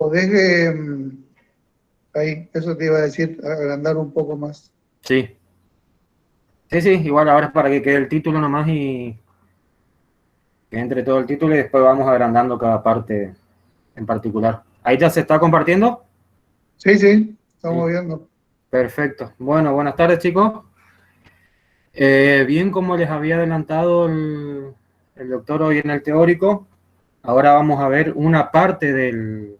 podés, ahí, eso te iba a decir, agrandar un poco más. Sí. Sí, sí, igual ahora es para que quede el título nomás y que entre todo el título y después vamos agrandando cada parte en particular. ¿Ahí ya se está compartiendo? Sí, sí, estamos Sí. viendo. Perfecto. Bueno, buenas tardes, chicos. Bien, como les había adelantado el doctor hoy en el teórico, ahora vamos a ver una parte de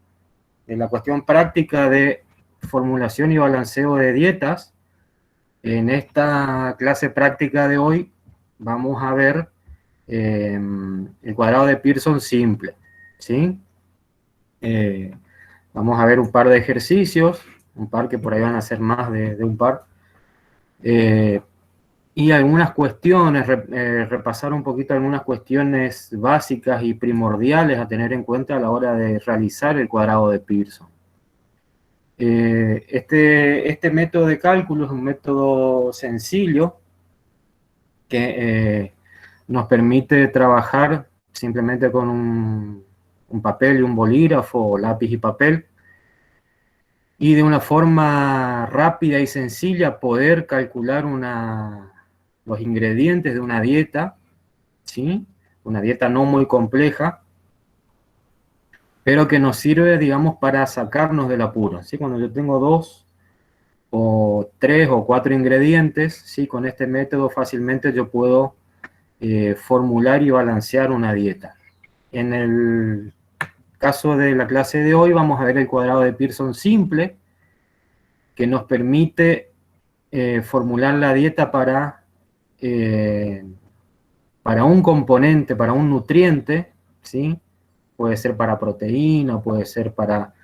la cuestión práctica de formulación y balanceo de dietas. En esta clase práctica de hoy vamos a ver el cuadrado de Pearson simple, ¿sí? Vamos a ver un par de ejercicios, un par que por ahí van a ser más de un par, y algunas cuestiones, repasar un poquito algunas cuestiones básicas y primordiales a tener en cuenta a la hora de realizar el cuadrado de Pearson. Este método de cálculo es un método sencillo que nos permite trabajar simplemente con un papel y un bolígrafo, o lápiz y papel, y de una forma rápida y sencilla poder calcular los ingredientes de una dieta, ¿sí? Una dieta no muy compleja, pero que nos sirve, digamos, para sacarnos del apuro, ¿sí? Cuando yo tengo 2 o 3 o 4 ingredientes, ¿sí? Con este método fácilmente yo puedo formular y balancear una dieta. En el caso de la clase de hoy vamos a ver el cuadrado de Pearson simple, que nos permite formular la dieta para un componente, para un nutriente, ¿sí? Puede ser para proteína, puede ser para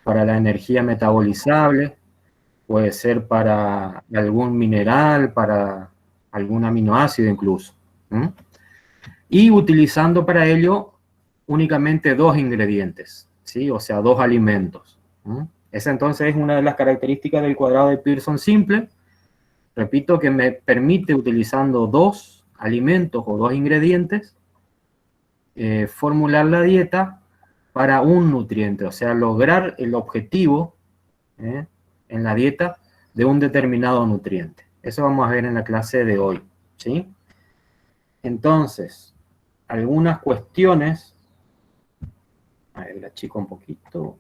la energía metabolizable, puede ser para algún mineral, para algún aminoácido incluso. ¿Mm? Y utilizando para ello únicamente 2 ingredientes, ¿sí? O sea, 2 alimentos. ¿Mm? Esa entonces es una de las características del cuadrado de Pearson simple. Repito que me permite, utilizando 2 alimentos o 2 ingredientes, formular la dieta para un nutriente, o sea, lograr el objetivo en la dieta de un determinado nutriente. Eso vamos a ver en la clase de hoy, ¿sí? Entonces, algunas cuestiones. A ver, la chico un poquito.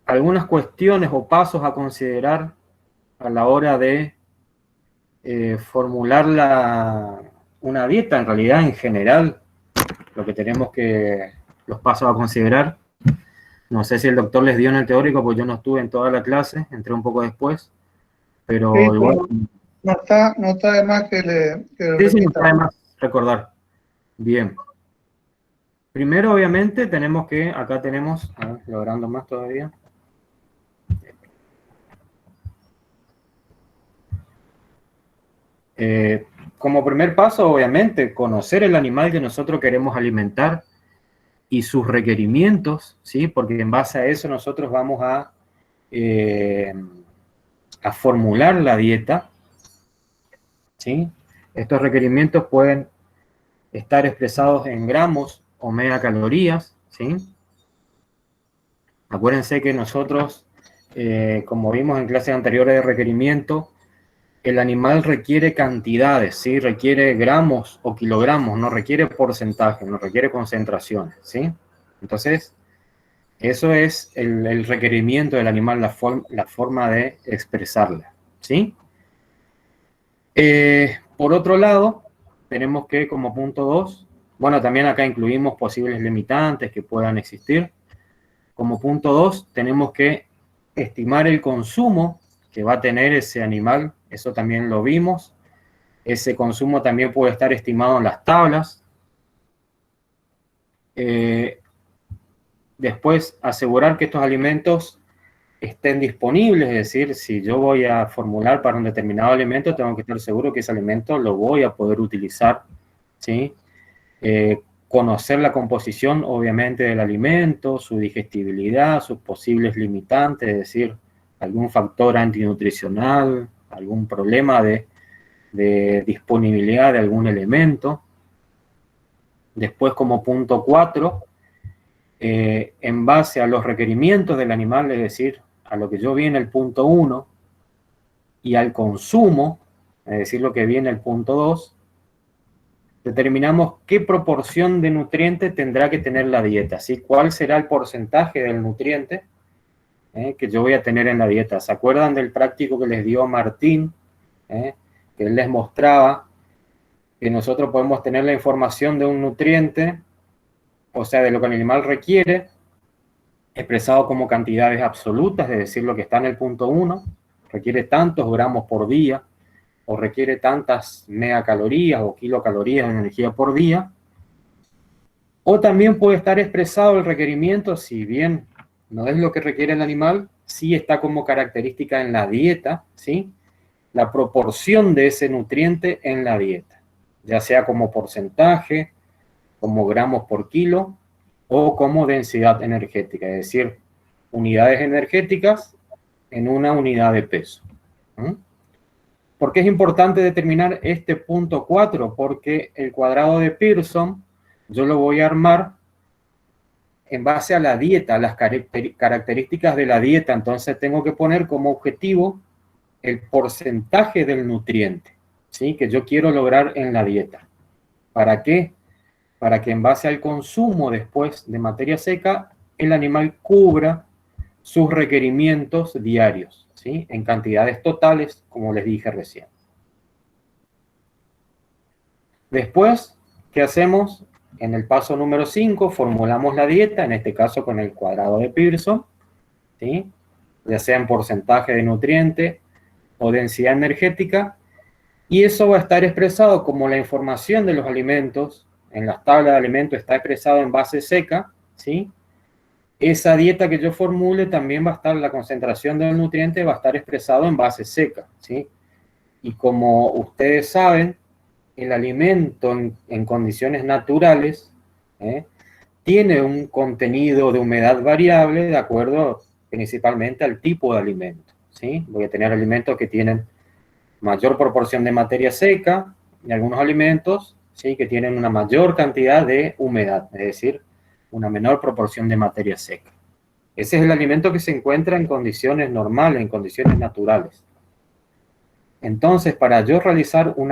Algunas cuestiones o pasos a considerar a la hora de formular una dieta, en realidad en general, lo que tenemos que, los pasos a considerar. No sé si el doctor les dio en el teórico, pues yo no estuve en toda la clase, entré un poco después, Sí, pero igual. pero no está de más que lo Sí, sí, no está repita. de más recordar. Bien. Primero, obviamente, tenemos que, acá tenemos, a ver, logrando más todavía. Como primer paso, obviamente, conocer el animal que nosotros queremos alimentar y sus requerimientos, ¿sí? Porque en base a eso nosotros vamos a formular la dieta, ¿sí? Estos requerimientos pueden estar expresados en gramos o megacalorías, ¿sí? Acuérdense que nosotros, como vimos en clases anteriores de requerimiento, el animal requiere cantidades, ¿sí? Requiere gramos o kilogramos, no requiere porcentaje, no requiere concentraciones, ¿sí? Entonces, eso es el requerimiento del animal, la forma de expresarla, ¿sí? Por otro lado, tenemos que, como punto 2, bueno, también acá incluimos posibles limitantes que puedan existir. Como punto 2, tenemos que estimar el consumo que va a tener ese animal, eso también lo vimos. Ese consumo también puede estar estimado en las tablas. Después, asegurar que estos alimentos estén disponibles, es decir, si yo voy a formular para un determinado alimento, tengo que estar seguro que ese alimento lo voy a poder utilizar, ¿sí? Conocer la composición, obviamente, del alimento, su digestibilidad, sus posibles limitantes, es decir, algún factor antinutricional, algún problema de disponibilidad de algún elemento. Después, como punto 4, en base a los requerimientos del animal, es decir, a lo que yo vi en el punto 1, y al consumo, es decir, lo que vi en el punto 2, determinamos qué proporción de nutriente tendrá que tener la dieta, ¿sí? ¿Cuál será el porcentaje del nutriente que yo voy a tener en la dieta? ¿Se acuerdan del práctico que les dio Martín? Que él les mostraba que nosotros podemos tener la información de un nutriente, o sea, de lo que el animal requiere, expresado como cantidades absolutas, es decir, lo que está en el punto 1, requiere tantos gramos por día, o requiere tantas megacalorías o kilocalorías de energía por día, o también puede estar expresado el requerimiento, si bien no es lo que requiere el animal, sí está como característica en la dieta, ¿sí? La proporción de ese nutriente en la dieta, ya sea como porcentaje, como gramos por kilo, o como densidad energética, es decir, unidades energéticas en una unidad de peso. ¿Por qué es importante determinar este punto 4? Porque el cuadrado de Pearson yo lo voy a armar en base a la dieta, a las características de la dieta. Entonces tengo que poner como objetivo el porcentaje del nutriente, ¿sí? Que yo quiero lograr en la dieta. ¿Para qué? Para que en base al consumo después de materia seca, el animal cubra sus requerimientos diarios, ¿sí? En cantidades totales, como les dije recién. Después, ¿qué hacemos? En el paso número 5, formulamos la dieta, en este caso con el cuadrado de Pearson, ¿sí? Ya sea en porcentaje de nutriente o densidad energética, y eso va a estar expresado como la información de los alimentos, en las tablas de alimentos está expresado en base seca, ¿sí? Esa dieta que yo formule también va a estar, la concentración del nutriente va a estar expresado en base seca, ¿sí? Y como ustedes saben, el alimento en condiciones naturales tiene un contenido de humedad variable de acuerdo principalmente al tipo de alimento, ¿sí? Voy a tener alimentos que tienen mayor proporción de materia seca y algunos alimentos, ¿sí? Que tienen una mayor cantidad de humedad, es decir, una menor proporción de materia seca. Ese es el alimento que se encuentra en condiciones normales, en condiciones naturales. Entonces, para yo realizar un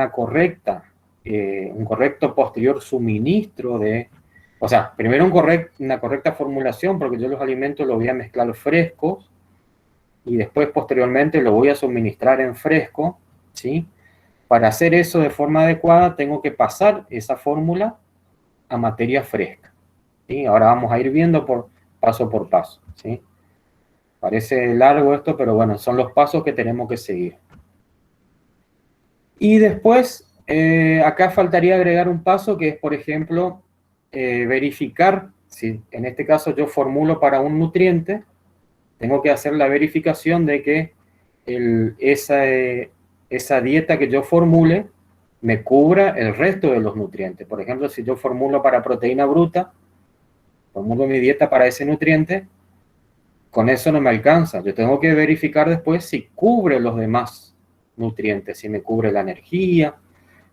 correcto posterior suministro de, o sea, primero una correcta formulación, porque yo los alimentos los voy a mezclar frescos y después posteriormente los voy a suministrar en fresco, ¿sí? Para hacer eso de forma adecuada tengo que pasar esa fórmula a materia fresca, ¿sí? Ahora vamos a ir viendo paso por paso, ¿sí? Parece largo esto, pero bueno, son los pasos que tenemos que seguir. Y después, acá faltaría agregar un paso que es, por ejemplo, verificar, si en este caso yo formulo para un nutriente, tengo que hacer la verificación de que esa dieta que yo formule me cubra el resto de los nutrientes. Por ejemplo, si yo formulo para proteína bruta, formulo mi dieta para ese nutriente, con eso no me alcanza. Yo tengo que verificar después si cubre los demás nutrientes, si me cubre la energía,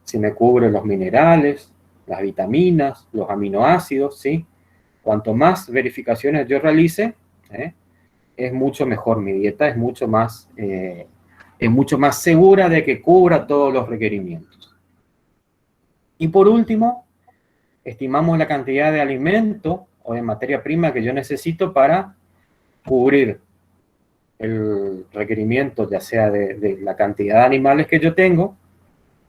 si me cubre los minerales, las vitaminas, los aminoácidos, ¿sí? Cuanto más verificaciones yo realice, es mucho mejor. Mi dieta es mucho más segura de que cubra todos los requerimientos. Y por último, estimamos la cantidad de alimento o de materia prima que yo necesito para cubrir el requerimiento, ya sea de la cantidad de animales que yo tengo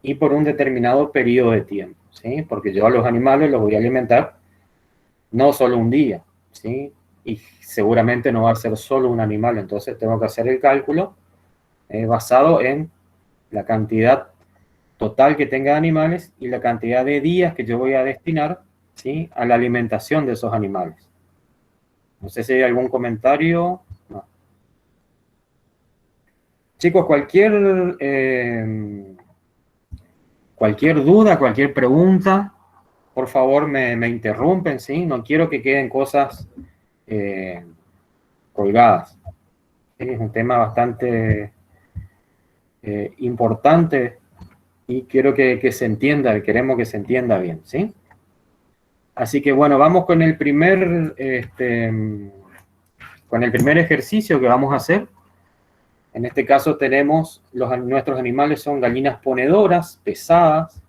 y por un determinado periodo de tiempo, ¿sí? Porque yo a los animales los voy a alimentar no solo un día, ¿sí? Y seguramente no va a ser solo un animal, entonces tengo que hacer el cálculo basado en la cantidad total que tenga de animales y la cantidad de días que yo voy a destinar, ¿sí? A la alimentación de esos animales. No sé si hay algún comentario. No. Chicos, cualquier duda, cualquier pregunta, por favor me interrumpen, ¿sí? No quiero que queden cosas colgadas. ¿Sí? Es un tema bastante importante y quiero que se entienda, queremos que se entienda bien, ¿sí? Así que bueno, vamos con el primer ejercicio que vamos a hacer. En este caso tenemos, nuestros animales son gallinas ponedoras, pesadas,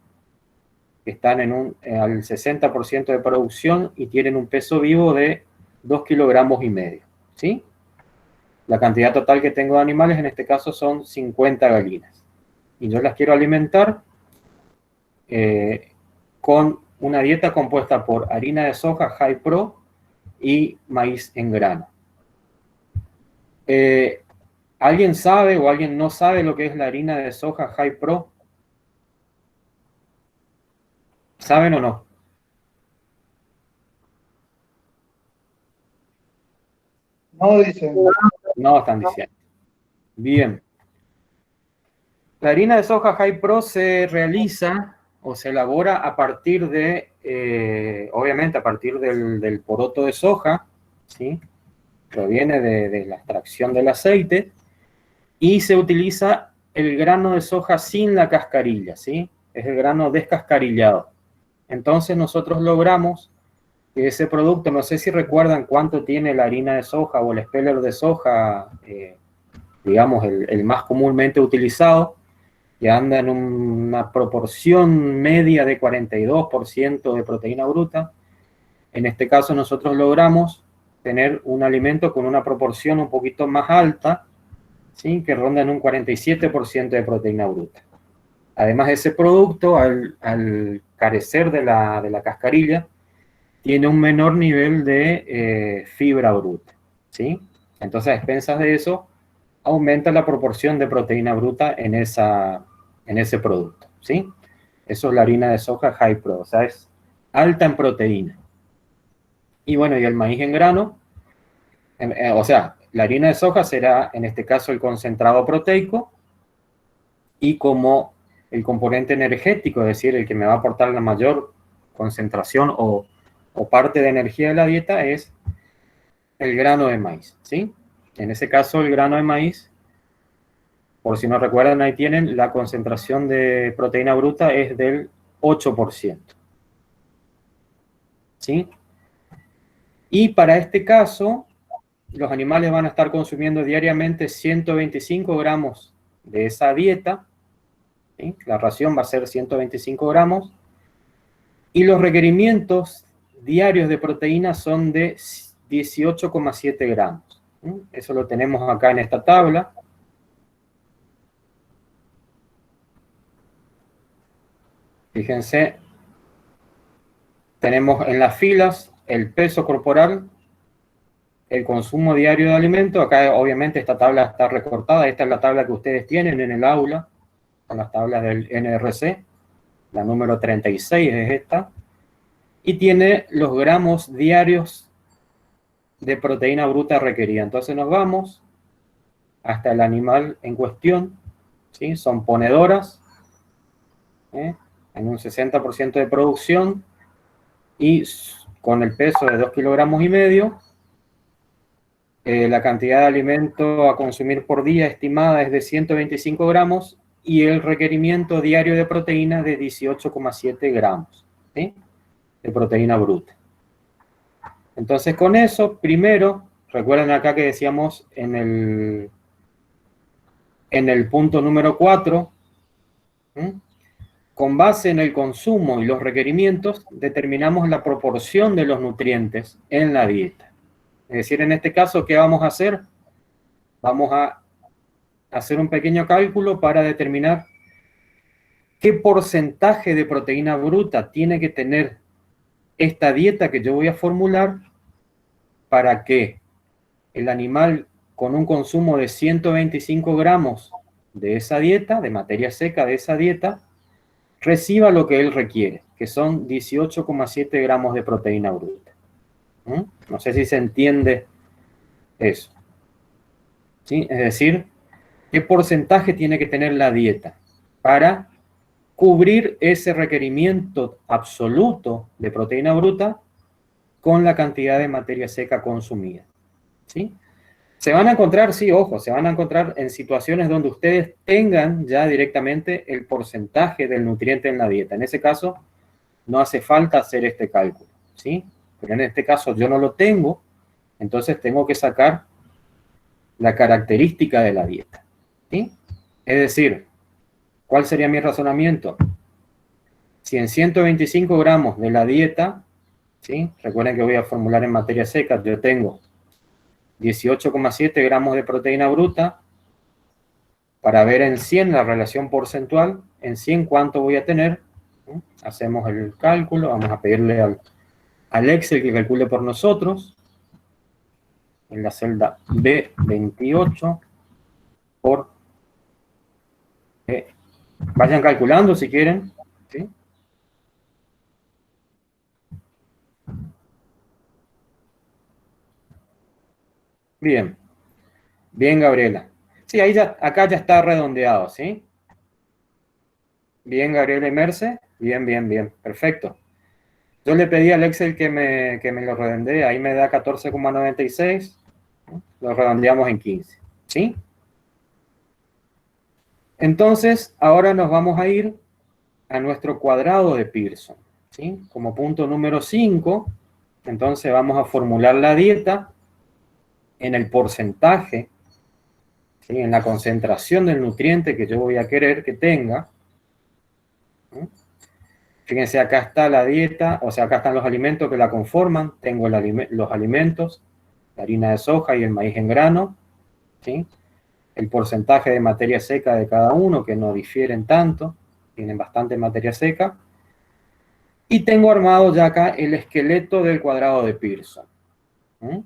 que están al 60% de producción y tienen un peso vivo de 2,5 kilogramos, ¿sí? La cantidad total que tengo de animales en este caso son 50 gallinas. Y yo las quiero alimentar con una dieta compuesta por harina de soja High Pro y maíz en grano. ¿Alguien sabe o alguien no sabe lo que es la harina de soja High Pro? ¿Saben o no? No dicen. No están diciendo. Bien. La harina de soja High Pro se realiza o se elabora a partir de, obviamente a partir del poroto de soja, ¿sí? Proviene de la extracción del aceite y se utiliza el grano de soja sin la cascarilla, ¿sí? Es el grano descascarillado. Entonces nosotros logramos que ese producto, no sé si recuerdan cuánto tiene la harina de soja o el speller de soja, digamos el más comúnmente utilizado, que anda en una proporción media de 42% de proteína bruta. En este caso nosotros logramos tener un alimento con una proporción un poquito más alta, ¿sí? Que ronda en un 47% de proteína bruta. Además, ese producto, al carecer de la cascarilla, tiene un menor nivel de fibra bruta, ¿sí? Entonces, a expensas de eso, aumenta la proporción de proteína bruta en ese producto, ¿sí? Eso es la harina de soja High Pro, o sea, es alta en proteína. Y bueno, y el maíz en grano, o sea, la harina de soja será, en este caso, el concentrado proteico, y como el componente energético, es decir, el que me va a aportar la mayor concentración o parte de energía de la dieta, es el grano de maíz, ¿sí? En ese caso, el grano de maíz, por si no recuerdan, ahí tienen, la concentración de proteína bruta es del 8%, ¿sí? Y para este caso, los animales van a estar consumiendo diariamente 125 gramos de esa dieta, ¿sí? La ración va a ser 125 gramos, y los requerimientos diarios de proteína son de 18,7 gramos. Eso lo tenemos acá en esta tabla. Fíjense, tenemos en las filas el peso corporal, el consumo diario de alimento. Acá obviamente esta tabla está recortada, esta es la tabla que ustedes tienen en el aula, con las tablas del NRC, la número 36 es esta, y tiene los gramos diarios de proteína bruta requerida. Entonces nos vamos hasta el animal en cuestión, ¿sí? Son ponedoras, en un 60% de producción y con el peso de 2,5 kilogramos. La cantidad de alimento a consumir por día estimada es de 125 gramos y el requerimiento diario de proteína de 18,7 gramos, ¿sí? De proteína bruta. Entonces con eso, primero, recuerden acá que decíamos en el punto número 4, con base en el consumo y los requerimientos, determinamos la proporción de los nutrientes en la dieta. Es decir, en este caso, ¿qué vamos a hacer? Vamos a hacer un pequeño cálculo para determinar qué porcentaje de proteína bruta tiene que tener esta dieta que yo voy a formular para que el animal con un consumo de 125 gramos de esa dieta, de materia seca de esa dieta, reciba lo que él requiere, que son 18,7 gramos de proteína bruta. No sé si se entiende eso, ¿sí? Es decir, ¿qué porcentaje tiene que tener la dieta para cubrir ese requerimiento absoluto de proteína bruta con la cantidad de materia seca consumida? ¿Sí? Se van a encontrar, sí, ojo, se van a encontrar en situaciones donde ustedes tengan ya directamente el porcentaje del nutriente en la dieta. En ese caso, no hace falta hacer este cálculo, ¿sí? Pero en este caso yo no lo tengo, entonces tengo que sacar la característica de la dieta, ¿sí? Es decir, ¿cuál sería mi razonamiento? Si en 125 gramos de la dieta, ¿sí? Recuerden que voy a formular en materia seca, yo tengo 18,7 gramos de proteína bruta, para ver en 100 la relación porcentual, en 100 cuánto voy a tener, ¿sí? Hacemos el cálculo, vamos a pedirle al Excel que calcule por nosotros, en la celda B28 por... vayan calculando si quieren, ¿sí? Bien, bien, Gabriela. Sí, ahí ya, acá ya está redondeado, ¿sí? Bien, Gabriela y Merce. Bien, bien, bien. Perfecto. Yo le pedí al Excel que me lo redondee. Ahí me da 14,96. Lo redondeamos en 15, ¿sí? Entonces, ahora nos vamos a ir a nuestro cuadrado de Pearson, ¿sí? Como punto número 5, entonces vamos a formular la dieta en el porcentaje, ¿sí? En la concentración del nutriente que yo voy a querer que tenga, ¿sí? Fíjense, acá está la dieta, o sea, acá están los alimentos que la conforman. Tengo los alimentos, la harina de soja y el maíz en grano, ¿sí? El porcentaje de materia seca de cada uno, que no difieren tanto, tienen bastante materia seca. Y tengo armado ya acá el esqueleto del cuadrado de Pearson, ¿sí?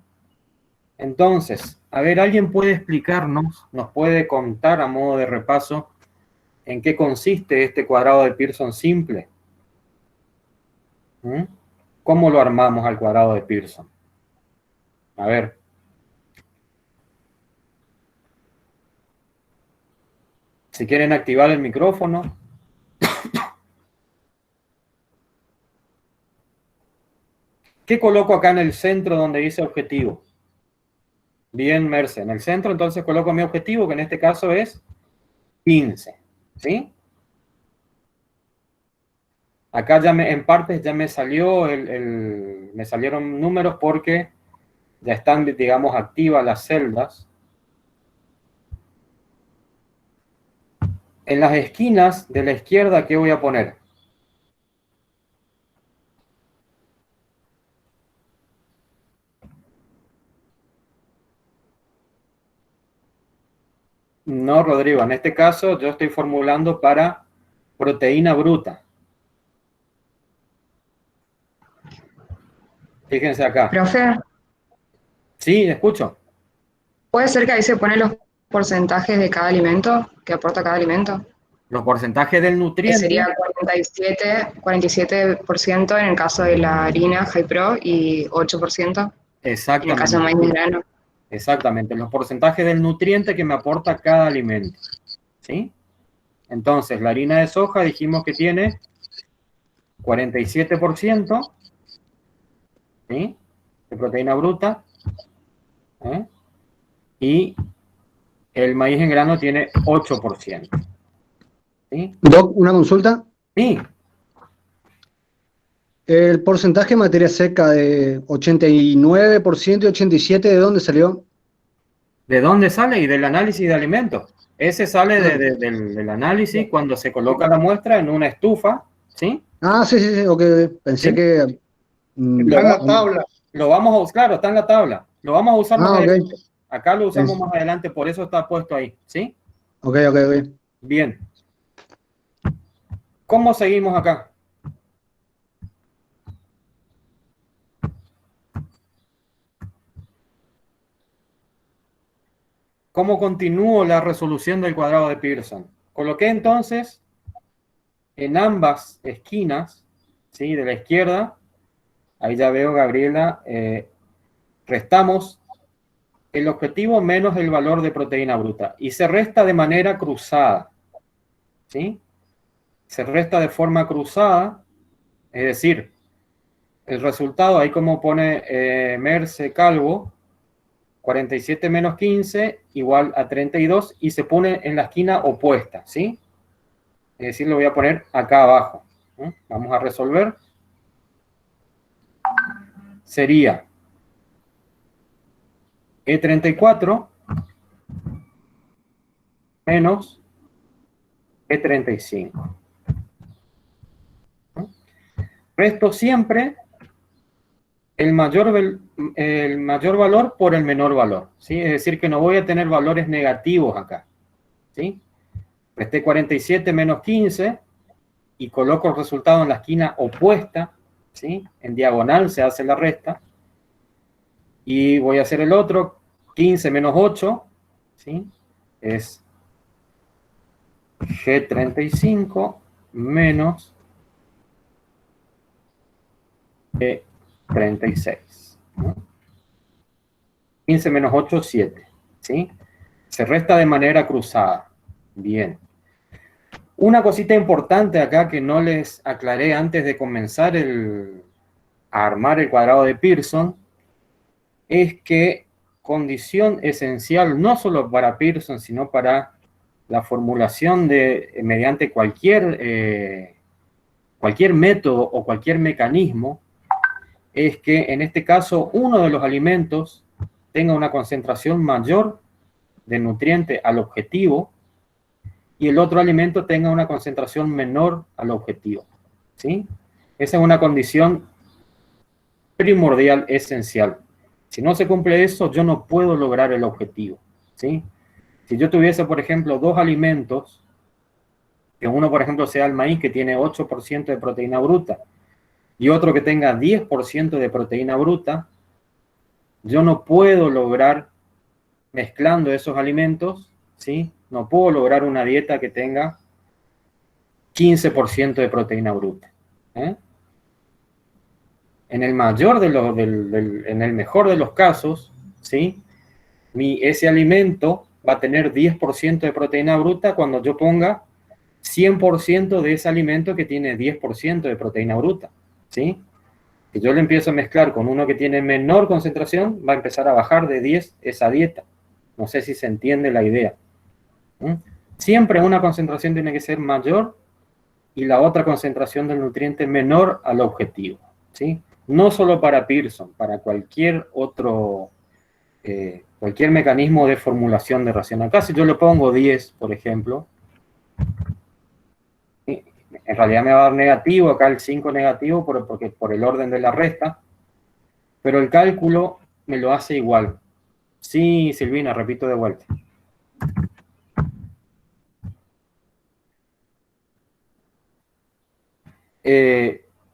Entonces, a ver, ¿alguien puede explicarnos, nos puede contar a modo de repaso en qué consiste este cuadrado de Pearson simple? ¿Mm? ¿Cómo lo armamos al cuadrado de Pearson? A ver. Si quieren activar el micrófono. ¿Qué coloco acá en el centro donde dice objetivo? Bien, Merce. En el centro entonces coloco mi objetivo, que en este caso es 15. ¿Sí? Acá ya en partes ya me salió me salieron números porque ya están, digamos, activas las celdas. En las esquinas de la izquierda, ¿qué voy a poner? No, Rodrigo, en este caso yo estoy formulando para proteína bruta. Fíjense acá. Profe, Sí, escucho. ¿puede ser que ahí se ponen los porcentajes de cada alimento que aporta cada alimento? Los porcentajes del Que nutriente. sería 47% en el caso de la harina High Pro y 8% en el caso de maíz Exactamente. de grano. Exactamente. Los porcentajes del nutriente que me aporta cada alimento. ¿Sí? Entonces, la harina de soja dijimos que tiene 47%, ¿sí? De proteína bruta. ¿Eh? Y el maíz en grano tiene 8%. ¿Sí? Doc, una consulta. Sí. El porcentaje de materia seca de 89% y 87%, ¿de dónde salió? ¿De dónde sale? Y del análisis de alimentos. Ese sale del análisis cuando se coloca la muestra en una estufa, ¿sí? Ah, sí, sí, sí, ok. Pensé ¿Sí? que... Está en la tabla. Lo vamos a usar, claro, está en la tabla. Lo vamos a usar más ok. adelante. Acá lo usamos Es- más adelante, por eso está puesto ahí, ¿sí? Ok, ok, ok. Bien. ¿Cómo seguimos acá? ¿Cómo continúo la resolución del cuadrado de Pearson? Coloqué entonces en ambas esquinas, ¿sí? De la izquierda, ahí ya veo, Gabriela, restamos el objetivo menos el valor de proteína bruta y se resta de manera cruzada, ¿sí? Se resta de forma cruzada, es decir, el resultado, ahí como pone Merce Calvo, 47 menos 15 igual a 32 y se pone en la esquina opuesta, ¿sí? Es decir, lo voy a poner acá abajo, ¿sí? Vamos a resolver. sería E34 menos E35. Resto siempre el mayor valor por el menor valor, ¿sí? Es decir, que no voy a tener valores negativos acá, ¿sí? Resté 47 menos 15 y coloco el resultado en la esquina opuesta, ¿sí? En diagonal se hace la resta. Y voy a hacer el otro, 15 menos 8, ¿sí? Es G35 menos E36. ¿no? 15 menos 8, 7. ¿Sí? Se resta de manera cruzada. Bien. Una cosita importante acá que no les aclaré antes de comenzar a armar el cuadrado de Pearson es que condición esencial no solo para Pearson, sino para la formulación mediante cualquier método o cualquier mecanismo, es que en este caso uno de los alimentos tenga una concentración mayor de nutriente al objetivo y el otro alimento tenga una concentración menor al objetivo. ¿Sí? Esa es una condición primordial, esencial. Si no se cumple eso, yo no puedo lograr el objetivo. ¿Sí? Si yo tuviese, por ejemplo, dos alimentos, que uno, por ejemplo, sea el maíz, que tiene 8% de proteína bruta, y otro que tenga 10% de proteína bruta, yo no puedo lograr, mezclando esos alimentos, ¿sí? No puedo lograr una dieta que tenga 15% de proteína bruta. ¿eh? En el mejor de los casos, ¿sí? Ese alimento va a tener 10% de proteína bruta cuando yo ponga 100% de ese alimento que tiene 10% de proteína bruta. ¿Sí? Si yo le empiezo a mezclar con uno que tiene menor concentración, va a empezar a bajar de 10 esa dieta. No sé si se entiende la idea. Siempre una concentración tiene que ser mayor y la otra concentración del nutriente menor al objetivo. ¿Sí? No solo para Pearson, para cualquier otro, cualquier mecanismo de formulación de ración. Acá si yo le pongo 10, por ejemplo, en realidad me va a dar negativo, acá el 5 negativo porque por el orden de la resta, pero el cálculo me lo hace igual. Sí, Silvina, repito de vuelta.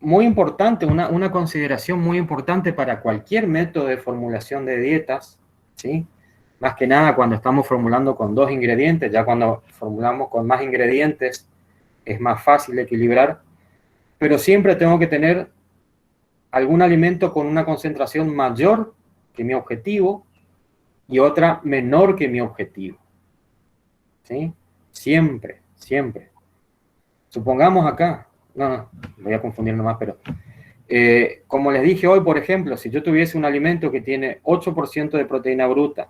Muy importante, una consideración muy importante para cualquier método de formulación de dietas, ¿sí? Más que nada cuando estamos formulando con 2 ingredientes, ya cuando formulamos con más ingredientes es más fácil equilibrar, pero siempre tengo que tener algún alimento con una concentración mayor que mi objetivo y otra menor que mi objetivo. ¿Sí? Siempre, siempre. Supongamos acá, no, voy a confundir nomás, pero como les dije hoy, por ejemplo, si yo tuviese un alimento que tiene 8% de proteína bruta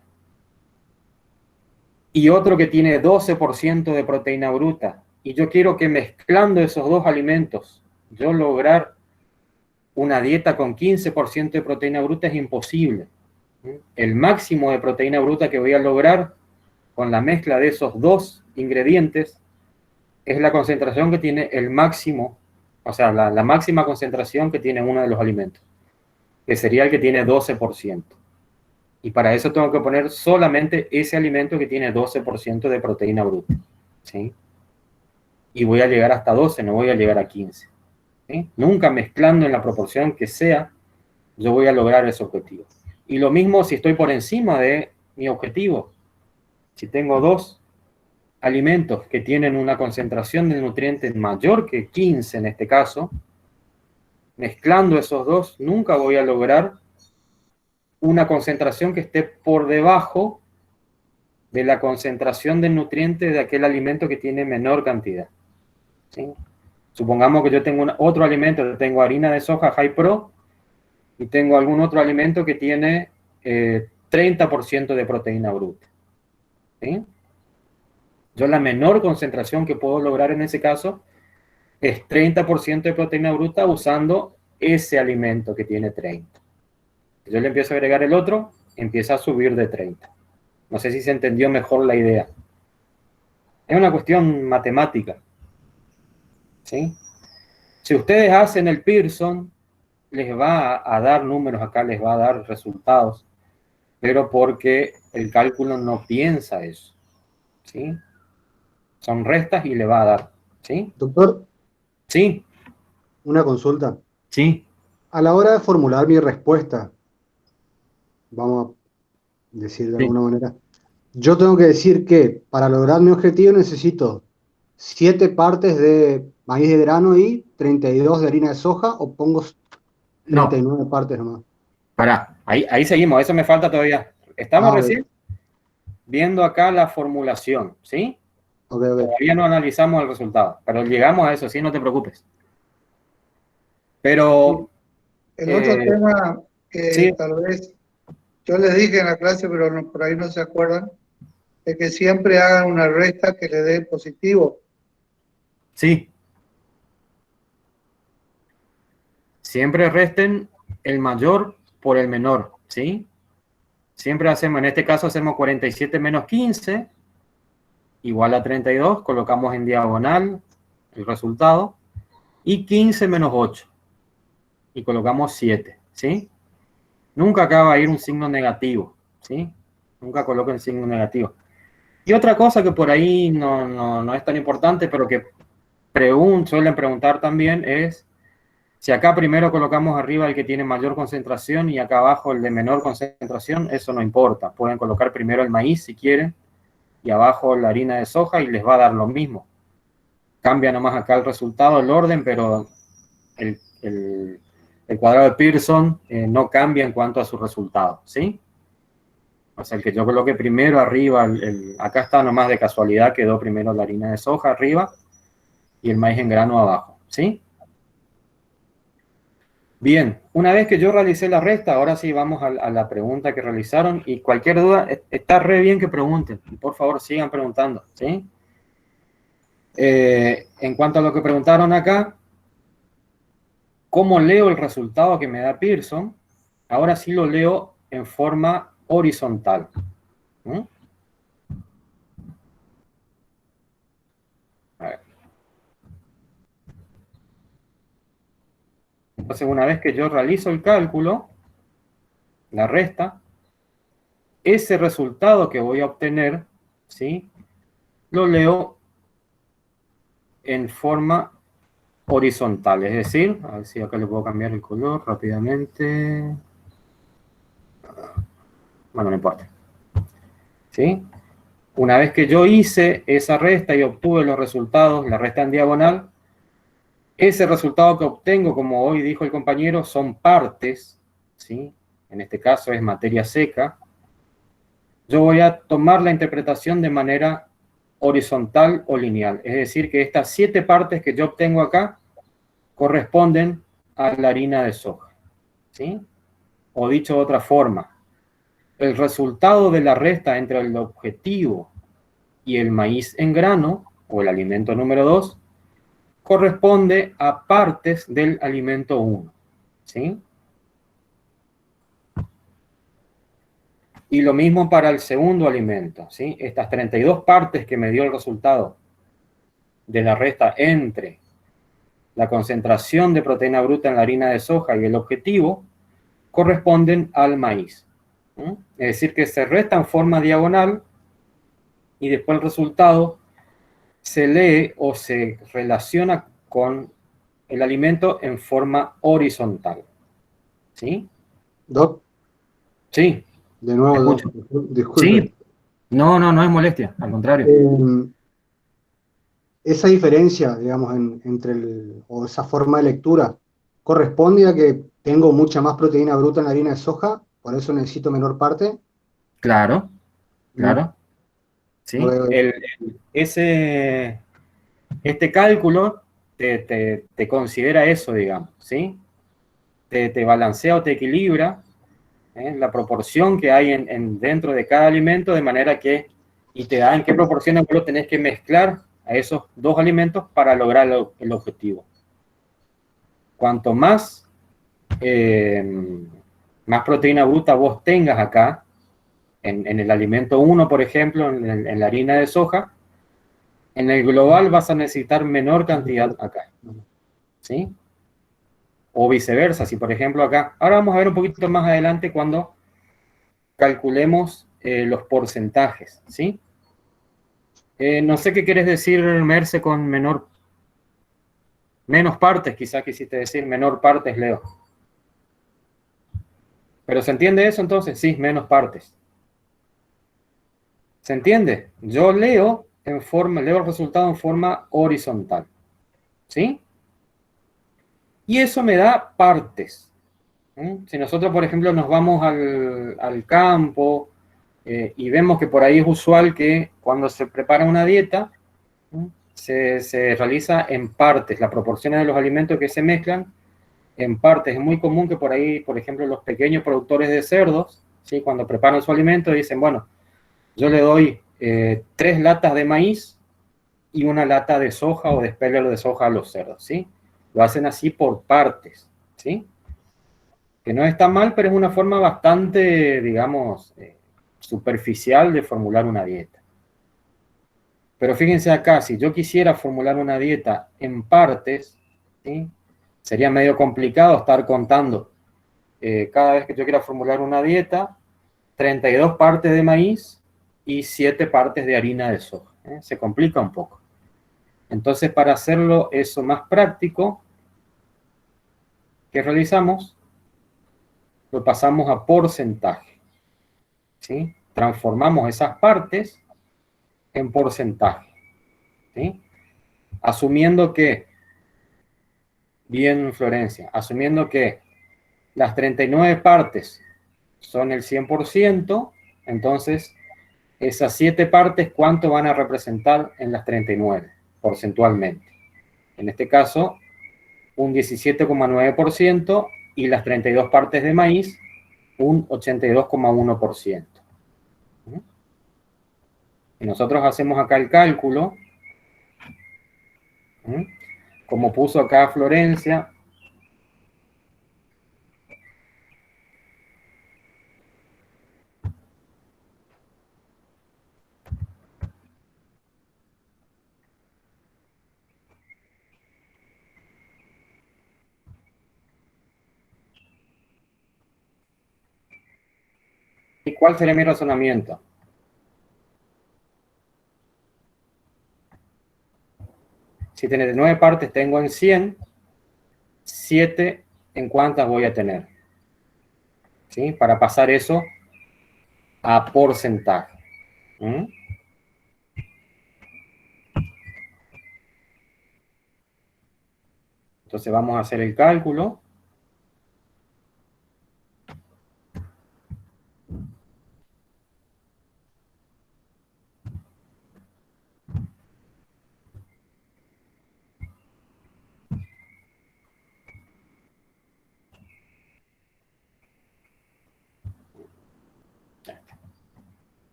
y otro que tiene 12% de proteína bruta, y yo quiero que mezclando esos dos alimentos, yo lograr una dieta con 15% de proteína bruta, es imposible. El máximo de proteína bruta que voy a lograr con la mezcla de esos dos ingredientes es la concentración que tiene el máximo, o sea, la máxima concentración que tiene uno de los alimentos, que sería el que tiene 12%. Y para eso tengo que poner solamente ese alimento que tiene 12% de proteína bruta. ¿Sí? Y voy a llegar hasta 12, no voy a llegar a 15. ¿Sí? Nunca mezclando en la proporción que sea, yo voy a lograr ese objetivo. Y lo mismo si estoy por encima de mi objetivo. Si tengo dos alimentos que tienen una concentración de nutrientes mayor que 15 en este caso, mezclando esos dos, nunca voy a lograr una concentración que esté por debajo de la concentración de nutrientes de aquel alimento que tiene menor cantidad. ¿Sí? Supongamos que yo tengo otro alimento, yo tengo harina de soja High Pro y tengo algún otro alimento que tiene 30% de proteína bruta. ¿Sí? Yo la menor concentración que puedo lograr en ese caso es 30% de proteína bruta usando ese alimento que tiene 30. Yo le empiezo a agregar el otro, empieza a subir de 30. No sé si se entendió mejor la idea. Es una cuestión matemática, ¿sí? Si ustedes hacen el Pearson, les va a dar números acá, les va a dar resultados, pero porque el cálculo no piensa eso, ¿sí? Son restas y le va a dar, ¿sí? Doctor, Sí, una consulta. sí, A la hora de formular mi respuesta, vamos a decir de sí. alguna manera, yo tengo que decir que para lograr mi objetivo necesito 7 partes de maíz de grano y 32 de harina de soja, o pongo No, 39 partes nomás. pará, ahí seguimos, eso me falta todavía. Estamos Ah, ok, recién viendo acá la formulación, ¿sí? ok, ok. Todavía no analizamos el resultado, pero llegamos a eso, sí, no te preocupes. Pero, El otro tema sí, que tal vez yo les dije en la clase, pero por ahí no se acuerdan, es que siempre hagan una resta que le dé positivo. sí, siempre resten el mayor por el menor, ¿sí? Siempre hacemos, en este caso hacemos 47 menos 15, igual a 32, colocamos en diagonal el resultado, y 15 menos 8, y colocamos 7, ¿sí? Nunca acá va a ir un signo negativo, ¿sí? Nunca coloquen signo negativo. Y otra cosa que por ahí no es tan importante, pero que suelen preguntar también es si acá primero colocamos arriba el que tiene mayor concentración y acá abajo el de menor concentración, eso no importa. Pueden colocar primero el maíz si quieren y abajo la harina de soja y les va a dar lo mismo. Cambia nomás acá el resultado, el orden, pero el cuadrado de Pearson no cambia en cuanto a su resultado, ¿sí? O sea, el que yo coloque primero arriba, acá está nomás de casualidad, quedó primero la harina de soja arriba y el maíz en grano abajo, ¿sí? Bien, una vez que yo realicé la resta, ahora sí vamos a la pregunta que realizaron y cualquier duda, está re bien que pregunten, por favor sigan preguntando, ¿sí? En cuanto a lo que preguntaron acá, ¿cómo leo el resultado que me da Pearson? Ahora sí lo leo en forma horizontal. ¿Mm? A ver. Entonces, una vez que yo realizo el cálculo, la resta, ese resultado que voy a obtener, ¿sí? Lo leo en forma horizontal, es decir, a ver si acá le puedo cambiar el color rápidamente. Bueno, no importa. ¿Sí? Una vez que yo hice esa resta y obtuve los resultados, la resta en diagonal, ese resultado que obtengo, como hoy dijo el compañero, son partes, ¿sí? En este caso es materia seca. Yo voy a tomar la interpretación de manera horizontal o lineal. Es decir, que estas 7 partes que yo obtengo acá corresponden a la harina de soja, ¿sí? O dicho de otra forma, el resultado de la resta entre el objetivo y el maíz en grano, o el alimento número 2, corresponde a partes del alimento 1, ¿sí? Y lo mismo para el segundo alimento, ¿sí? Estas 32 partes que me dio el resultado de la resta entre la concentración de proteína bruta en la harina de soja y el objetivo corresponden al maíz. ¿Sí? Es decir, que se resta en forma diagonal y después el resultado se lee o se relaciona con el alimento en forma horizontal. ¿Sí? Doc, Sí, de nuevo, escucho. Doc, disculpe. Sí, no es molestia, al contrario. Esa diferencia, digamos, entre o esa forma de lectura, corresponde a que tengo mucha más proteína bruta en la harina de soja, por eso necesito menor parte. Claro, Mm, claro. ¿Sí? ok, Este cálculo te considera eso, digamos, ¿sí? Te balancea o te equilibra la proporción que hay dentro de cada alimento, de manera que, y te da en qué proporciones vos lo tenés que mezclar a esos dos alimentos para lograr el objetivo. Cuanto más más proteína bruta vos tengas acá, en el alimento 1, por ejemplo, en la harina de soja, en el global vas a necesitar menor cantidad acá, ¿sí? O viceversa, si por ejemplo acá, ahora vamos a ver un poquito más adelante cuando calculemos los porcentajes, ¿sí? No sé qué quieres decir, Merce, con menos partes, quizá quisiste decir menor partes, Leo. ¿Pero se entiende eso entonces? Sí, menos partes. ¿Se entiende? Yo leo leo el resultado en forma horizontal, ¿sí? Y eso me da partes. Si nosotros, por ejemplo, nos vamos al campo y vemos que por ahí es usual que cuando se prepara una dieta, se realiza en partes, las proporciones de los alimentos que se mezclan en partes. Es muy común que por ahí, por ejemplo, los pequeños productores de cerdos, ¿sí? Cuando preparan su alimento dicen, bueno, yo le doy 3 latas de maíz y una lata de soja o de espelero de soja a los cerdos, ¿sí? Lo hacen así por partes, ¿sí? Que no está mal, pero es una forma bastante, digamos, superficial de formular una dieta. Pero fíjense acá, si yo quisiera formular una dieta en partes, ¿sí? Sería medio complicado estar contando cada vez que yo quiera formular una dieta, 32 partes de maíz y 7 partes de harina de soja. Se complica un poco. Entonces, para hacerlo eso más práctico, ¿qué realizamos? Lo pasamos a porcentaje, ¿sí? Transformamos esas partes en porcentaje, ¿sí? Asumiendo que, bien Florencia, asumiendo que las 39 partes son el 100%, entonces esas 7 partes, ¿cuánto van a representar en las 39 porcentualmente? En este caso, un 17,9% y las 32 partes de maíz, un 82,1%. Y nosotros hacemos acá el cálculo, como puso acá Florencia, ¿y cuál sería mi razonamiento? Si 39 partes tengo en 100, 7 en cuántas voy a tener, ¿sí? Para pasar eso a porcentaje. Entonces vamos a hacer el cálculo.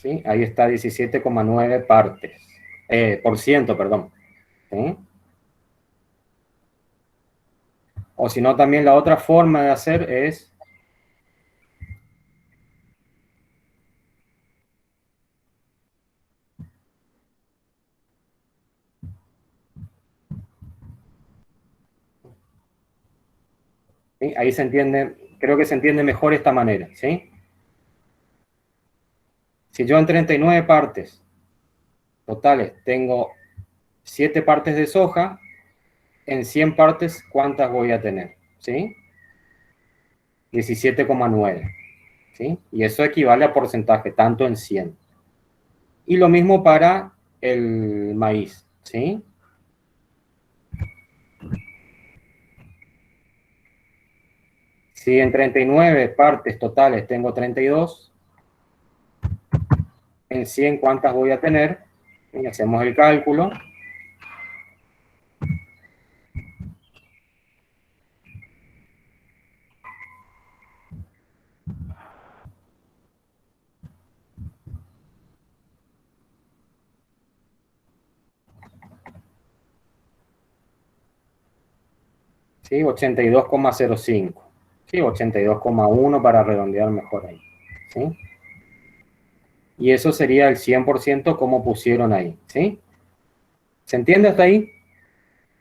¿Sí? Ahí está 17,9 partes, por ciento, perdón. ¿Sí? O si no, también la otra forma de hacer es, ¿sí? Ahí se entiende, creo que se entiende mejor esta manera, ¿sí? Si yo en 39 partes totales tengo 7 partes de soja, en 100 partes, ¿cuántas voy a tener? ¿Sí? 17,9. ¿Sí? Y eso equivale a porcentaje, tanto en 100. Y lo mismo para el maíz, ¿sí? Si en 39 partes totales tengo 32, en 100 ¿cuántas voy a tener? Y hacemos el cálculo. ¿sí? 82,05, ¿sí? 82,1 para redondear mejor ahí, ¿sí? Y eso sería el 100% como pusieron ahí, ¿sí? ¿Se entiende hasta ahí?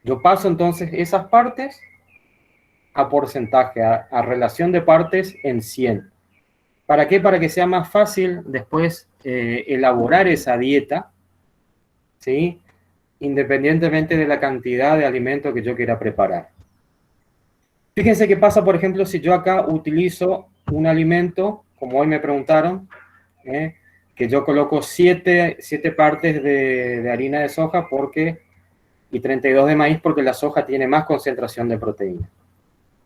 Yo paso entonces esas partes a porcentaje, a relación de partes en 100. ¿Para qué? Para que sea más fácil después elaborar esa dieta, ¿sí? Independientemente de la cantidad de alimento que yo quiera preparar. Fíjense qué pasa, por ejemplo, si yo acá utilizo un alimento, como hoy me preguntaron, que yo coloco 7 partes de harina de soja y 32 de maíz porque la soja tiene más concentración de proteína.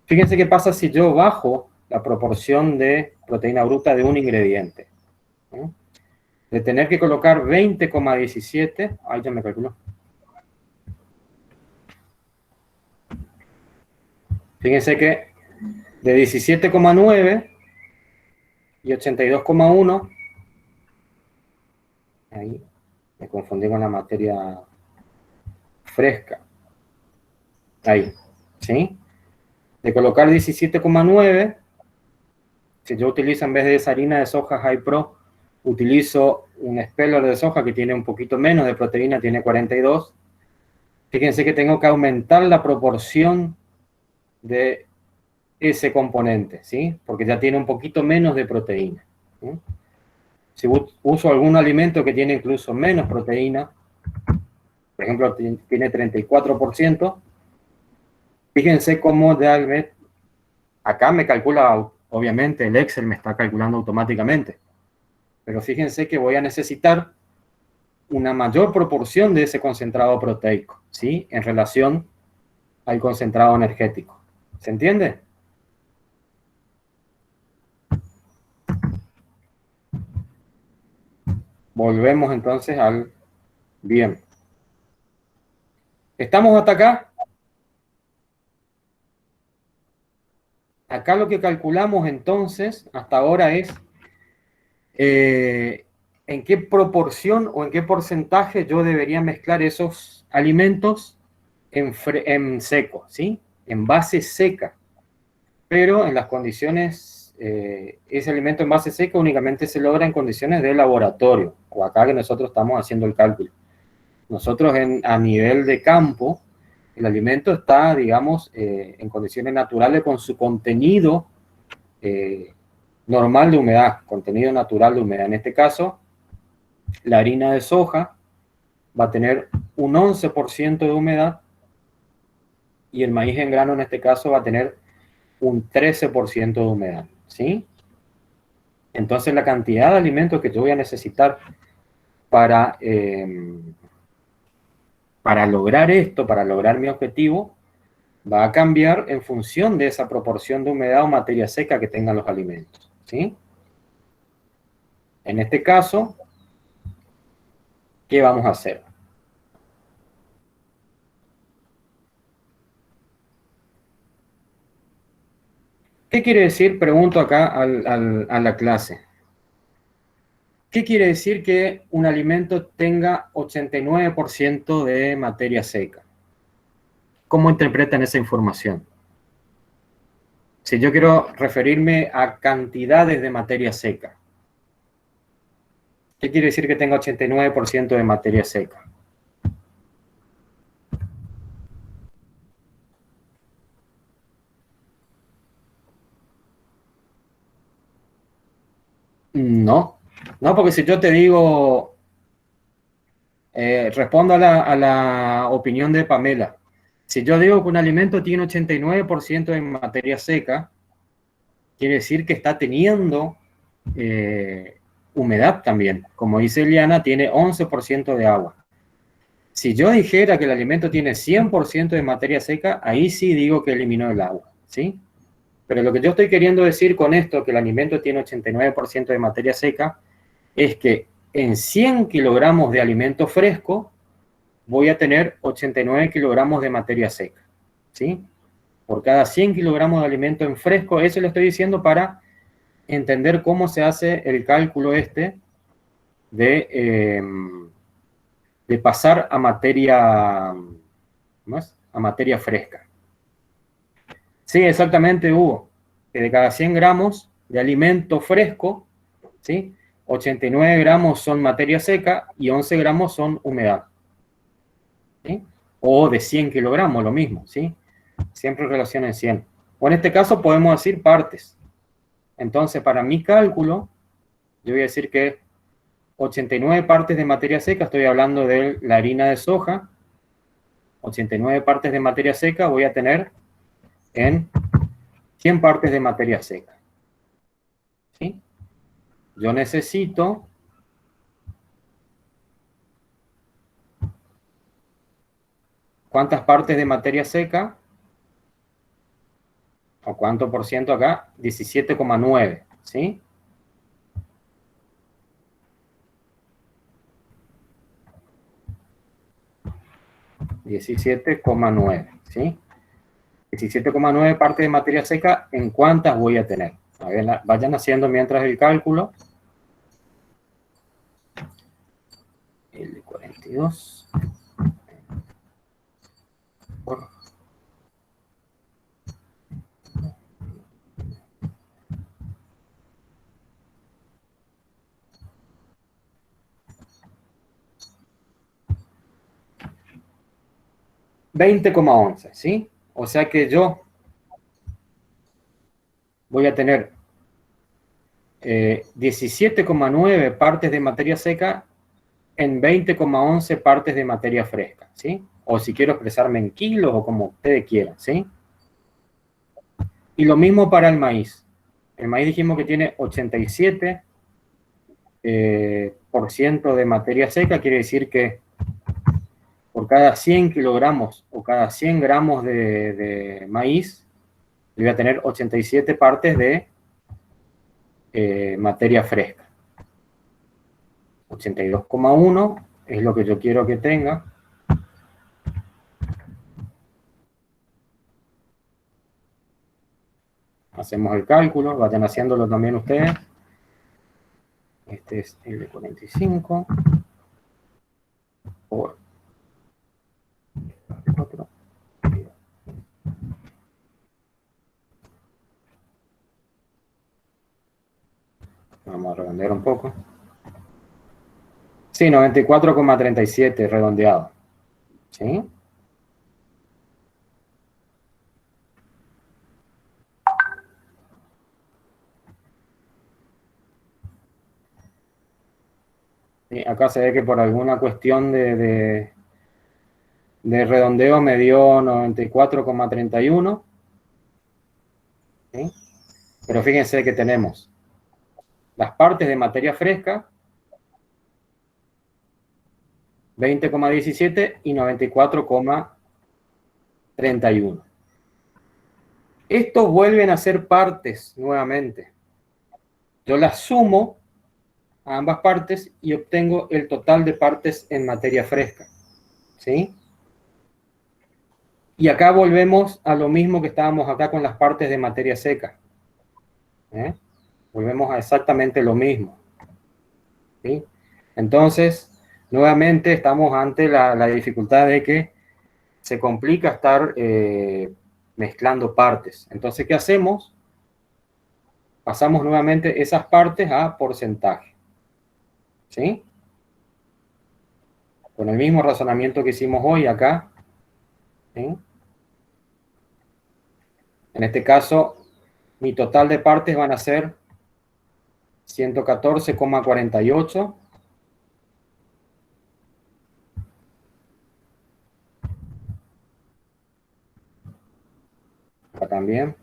Fíjense qué pasa si yo bajo la proporción de proteína bruta de un ingrediente. De tener que colocar 20,17, ahí ya me calculó. Fíjense que de 17,9 y 82,1, ahí me confundí con la materia fresca. Ahí, ¿sí? De colocar 17,9, si yo utilizo en vez de esa harina de soja High Pro, utilizo un speller de soja que tiene un poquito menos de proteína, tiene 42. Fíjense que tengo que aumentar la proporción de ese componente, ¿sí? Porque ya tiene un poquito menos de proteína, ¿sí? Si uso algún alimento que tiene incluso menos proteína, por ejemplo, tiene 34%, fíjense cómo realmente, acá me calcula, obviamente el Excel me está calculando automáticamente, pero fíjense que voy a necesitar una mayor proporción de ese concentrado proteico, ¿sí? En relación al concentrado energético. ¿Se entiende? Volvemos entonces al bien. ¿Estamos hasta acá? Acá lo que calculamos entonces hasta ahora es en qué proporción o en qué porcentaje yo debería mezclar esos alimentos en seco, ¿sí? En base seca. Pero en las condiciones, ese alimento en base seca únicamente se logra en condiciones de laboratorio, o acá que nosotros estamos haciendo el cálculo. Nosotros a nivel de campo, el alimento está, digamos, en condiciones naturales con su contenido normal de humedad, contenido natural de humedad. En este caso, la harina de soja va a tener un 11% de humedad y el maíz en grano en este caso va a tener un 13% de humedad, ¿sí? Entonces la cantidad de alimentos que yo voy a necesitar para lograr esto, para lograr mi objetivo, va a cambiar en función de esa proporción de humedad o materia seca que tengan los alimentos, ¿sí? En este caso, ¿qué vamos a hacer? ¿Qué quiere decir? Pregunto acá a la clase. ¿Qué quiere decir que un alimento tenga 89% de materia seca? ¿Cómo interpretan esa información? Si yo quiero referirme a cantidades de materia seca, ¿qué quiere decir que tenga 89% de materia seca? No, no, porque si yo te digo, respondo a la opinión de Pamela. Si yo digo que un alimento tiene 89% de materia seca, quiere decir que está teniendo humedad también. Como dice Eliana, tiene 11% de agua. Si yo dijera que el alimento tiene 100% de materia seca, ahí sí digo que eliminó el agua, ¿sí? Pero lo que yo estoy queriendo decir con esto, que el alimento tiene 89% de materia seca, es que en 100 kilogramos de alimento fresco voy a tener 89 kilogramos de materia seca, ¿sí? Por cada 100 kilogramos de alimento en fresco, eso lo estoy diciendo para entender cómo se hace el cálculo este de pasar a materia fresca. Sí, exactamente, Hugo. Que de cada 100 gramos de alimento fresco, ¿sí? 89 gramos son materia seca y 11 gramos son humedad. ¿Sí? O de 100 kilogramos, lo mismo, ¿sí? Siempre relación en 100. O en este caso podemos decir partes. Entonces, para mi cálculo, yo voy a decir que 89 partes de materia seca, estoy hablando de la harina de soja, 89 partes de materia seca voy a tener en 100 partes de materia seca. ¿Sí? Yo necesito ¿cuántas partes de materia seca? ¿O cuánto por ciento acá? 17,9, ¿sí? $17,9, ¿sí? 17,9 partes de materia seca, ¿en cuántas voy a tener? A ver, vayan haciendo mientras el cálculo. El de 42 por 20,11, ¿sí? O sea que yo voy a tener 17,9 partes de materia seca en 20,11 partes de materia fresca, ¿sí? O si quiero expresarme en kilos o como ustedes quieran, ¿sí? Y lo mismo para el maíz. El maíz dijimos que tiene 87 por ciento de materia seca, quiere decir que por cada 100 kilogramos o cada 100 gramos de maíz, voy a tener 87 partes de materia fresca. 82,1 es lo que yo quiero que tenga. Hacemos el cálculo, vayan haciéndolo también ustedes. Este es el de 45 por 4. Vamos a redondear un poco. Sí, 94,37 redondeado. ¿Sí? Sí, acá se ve que por alguna cuestión de redondeo me dio 94,31. ¿Sí? Pero fíjense que tenemos las partes de materia fresca, 20,17 y 94,31. Estos vuelven a ser partes nuevamente. Yo las sumo a ambas partes y obtengo el total de partes en materia fresca. ¿Sí? Y acá volvemos a lo mismo que estábamos acá con las partes de materia seca. Volvemos a exactamente lo mismo. ¿Sí? Entonces, nuevamente estamos ante la dificultad de que se complica estar mezclando partes. Entonces, ¿qué hacemos? Pasamos nuevamente esas partes a porcentaje. ¿Sí? Con el mismo razonamiento que hicimos hoy acá. ¿Sí? En este caso, mi total de partes van a ser 114,48. Acá también.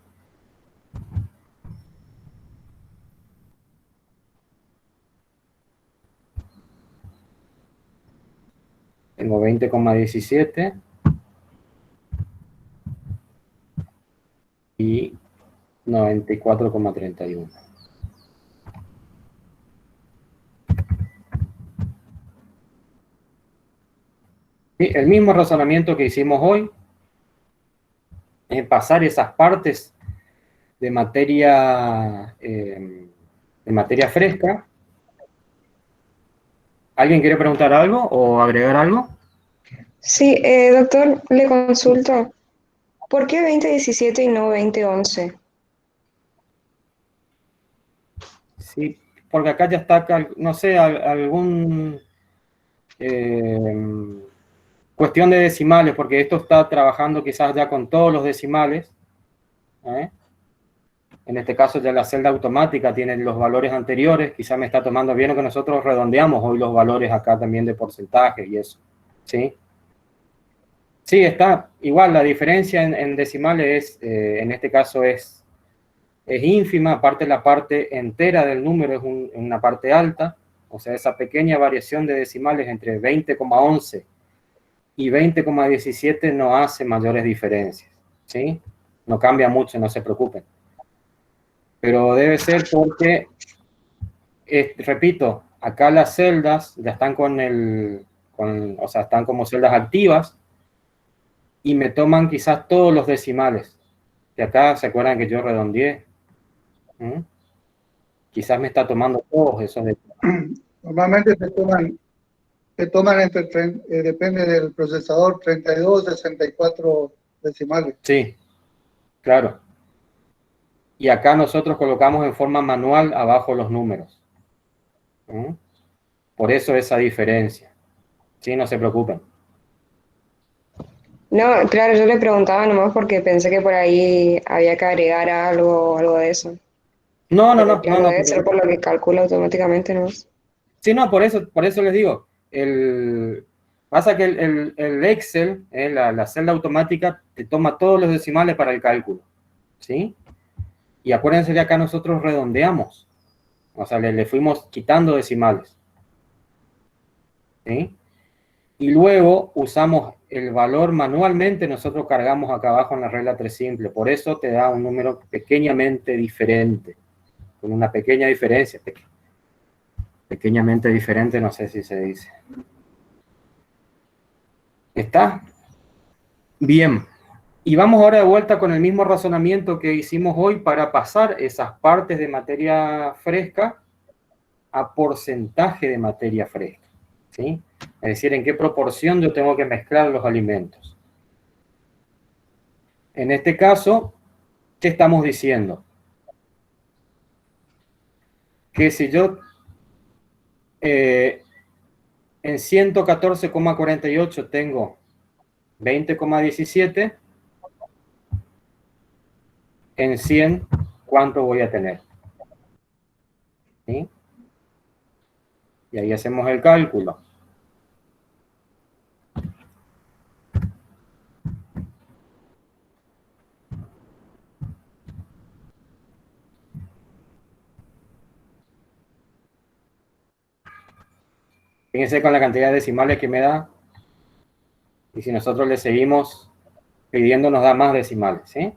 Tengo 20,17. Y 94,31. Sí, el mismo razonamiento que hicimos hoy, pasar esas partes de materia fresca. ¿Alguien quiere preguntar algo o agregar algo? Sí, doctor, le consulto. ¿Por qué 2017 y no 2011? Sí, porque acá ya está, no sé, algún cuestión de decimales, porque esto está trabajando quizás ya con todos los decimales. En este caso ya la celda automática tiene los valores anteriores, quizás me está tomando bien, o que nosotros redondeamos hoy los valores acá también de porcentaje y eso, ¿sí? Sí, está igual, la diferencia en decimales es, en este caso es ínfima, aparte la parte entera del número es una parte alta, o sea, esa pequeña variación de decimales entre 20,11 y 20,17 no hace mayores diferencias, ¿sí? No cambia mucho, no se preocupen. Pero debe ser porque, repito, acá las celdas ya están o sea, están como celdas activas y me toman quizás todos los decimales. Que acá se acuerdan que yo redondeé. Quizás me está tomando todos esos decimales. Normalmente se toman depende del procesador, 32, 64 decimales. Sí, claro. Y acá nosotros colocamos en forma manual abajo los números. Por eso esa diferencia. Sí, no se preocupen. No, claro, yo le preguntaba nomás porque pensé que por ahí había que agregar algo o algo de eso. No, no, Pero no, no, claro, no. debe ser por lo que calcula automáticamente, ¿no? Sí, no, por eso les digo. Pasa que el Excel, la celda automática, te toma todos los decimales para el cálculo. ¿Sí? Y acuérdense que acá nosotros redondeamos. O sea, le fuimos quitando decimales. ¿Sí? Y luego usamos el valor manualmente, nosotros cargamos acá abajo en la regla 3 simple. Por eso te da un número pequeñamente diferente. Con una pequeña diferencia. Pequeñamente diferente, no sé si se dice. ¿Está? Bien. Y vamos ahora de vuelta con el mismo razonamiento que hicimos hoy para pasar esas partes de materia fresca a porcentaje de materia fresca. ¿Sí? Es decir, en qué proporción yo tengo que mezclar los alimentos. En este caso, ¿qué estamos diciendo? Que si yo en 114,48 tengo 20,17, en 100, ¿cuánto voy a tener? ¿Sí? Y ahí hacemos el cálculo. Fíjense con la cantidad de decimales que me da. Y si nosotros le seguimos pidiendo, nos da más decimales, ¿sí?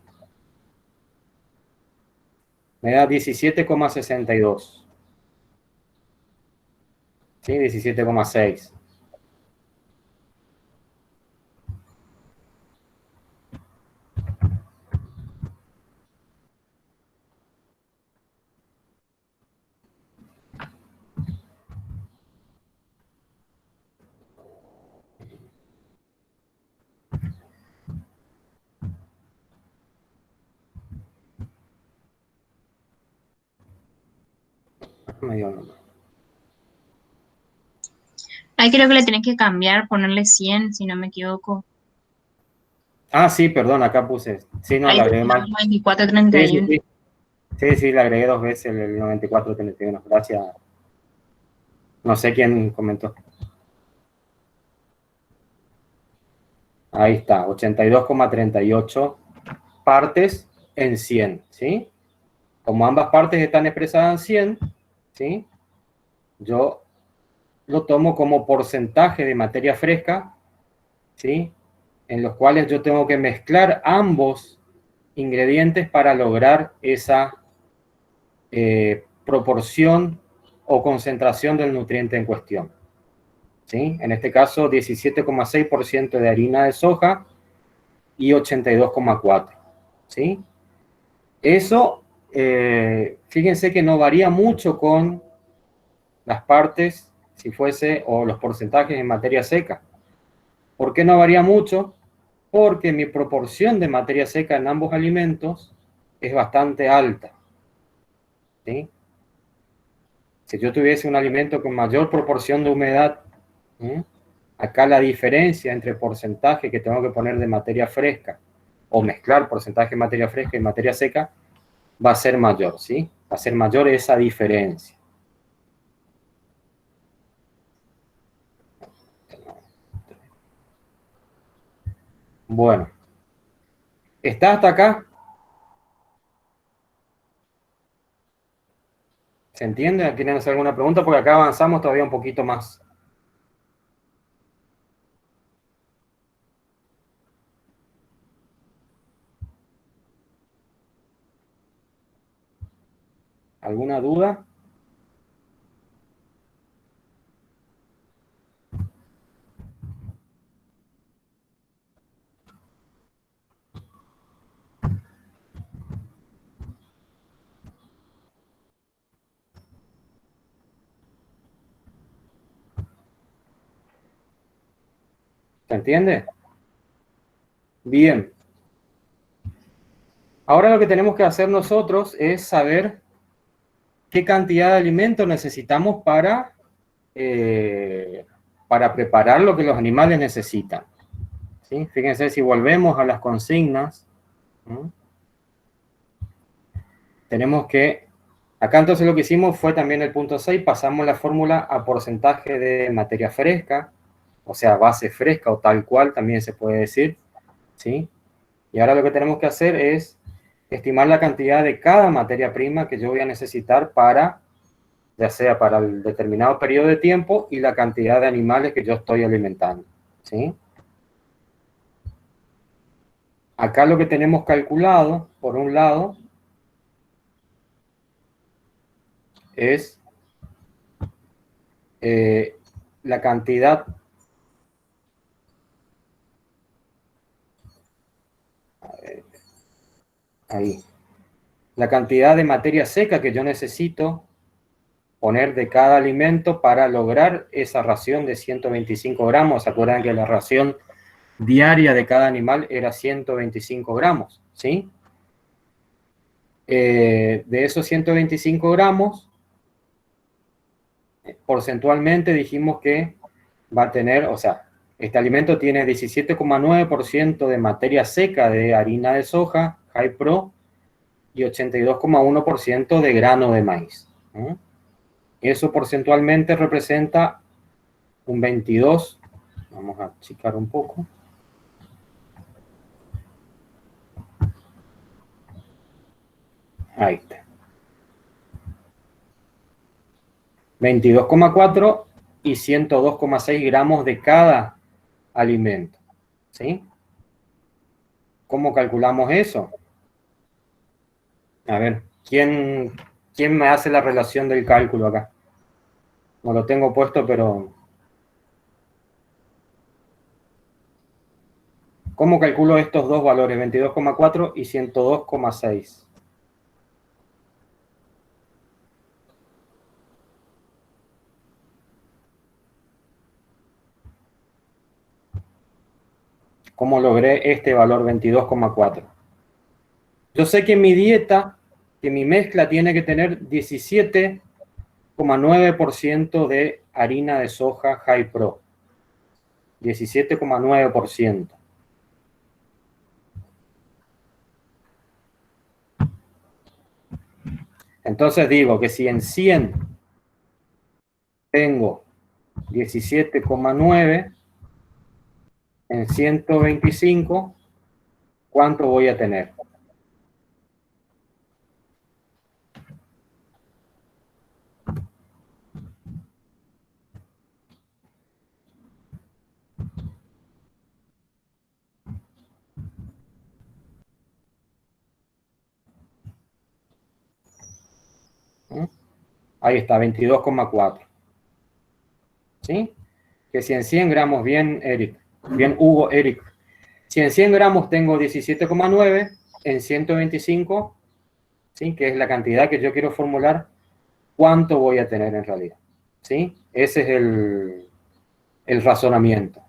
Me da 17,62. ¿Sí? 17,6. Ahí creo que le tenés que cambiar, ponerle 100, si no me equivoco. Ah, sí, perdón, acá puse. Sí, no, Ahí le agregué mal. 24, Sí, 31. sí, sí. Sí, le agregué 2 veces el 94,31. Gracias. No sé quién comentó. Ahí está, 82,38 partes en 100, ¿sí? Como ambas partes están expresadas en 100, ¿sí? Yo lo tomo como porcentaje de materia fresca, ¿sí? En los cuales yo tengo que mezclar ambos ingredientes para lograr esa proporción o concentración del nutriente en cuestión. ¿Sí? En este caso, 17,6% de harina de soja y 82,4%. ¿Sí? Eso, fíjense que no varía mucho con las partes, si fuese, o los porcentajes en materia seca. ¿Por qué no varía mucho? porque mi proporción de materia seca en ambos alimentos es bastante alta, ¿sí? Si yo tuviese un alimento con mayor proporción de humedad, ¿sí?, acá la diferencia entre porcentaje que tengo que poner de materia fresca o mezclar porcentaje de materia fresca y materia seca va a ser mayor, ¿sí? Va a ser mayor esa diferencia. Bueno, ¿está hasta acá? ¿Se entiende? ¿Quieren hacer alguna pregunta? Porque acá avanzamos todavía un poquito más. ¿Alguna duda? ¿Se entiende? Bien. Ahora lo que tenemos que hacer nosotros es saber qué cantidad de alimento necesitamos para preparar lo que los animales necesitan, ¿sí? Fíjense, si volvemos a las consignas, ¿sí?, tenemos que, acá entonces lo que hicimos fue también el punto 6, pasamos la fórmula a porcentaje de materia fresca, o sea, base fresca o tal cual también se puede decir, ¿sí? Y ahora lo que tenemos que hacer es estimar la cantidad de cada materia prima que yo voy a necesitar para, ya sea para el determinado periodo de tiempo y la cantidad de animales que yo estoy alimentando, ¿sí? Acá lo que tenemos calculado, por un lado, es la cantidad, ahí, la cantidad de materia seca que yo necesito poner de cada alimento para lograr esa ración de 125 gramos. ¿Se acuerdan que la ración diaria de cada animal era 125 gramos? ¿Sí? De esos 125 gramos, porcentualmente dijimos que va a tener, o sea, este alimento tiene 17,9% de materia seca de harina de soja, High Pro, y 82,1% de grano de maíz. Eso porcentualmente representa un 22, vamos a achicar un poco. Ahí está. 22,4 y 102,6 gramos de cada alimento, ¿sí? ¿Cómo calculamos eso? A ver, ¿quién me hace la relación del cálculo acá? No lo tengo puesto, pero... ¿Cómo calculo estos dos valores, 22,4 y 102,6? ¿Cómo logré este valor 22,4? Yo sé que mi dieta, que mi mezcla tiene que tener 17,9% de harina de soja High Pro. 17,9%. Entonces digo que si en 100 tengo 17,9, en 125, ¿cuánto voy a tener? Ahí está, 22,4. ¿Sí? Que si en 100 gramos, bien Eric, bien Hugo, Eric, si en 100 gramos tengo 17,9, en 125, ¿sí?, que es la cantidad que yo quiero formular, ¿cuánto voy a tener en realidad? ¿Sí? Ese es el razonamiento.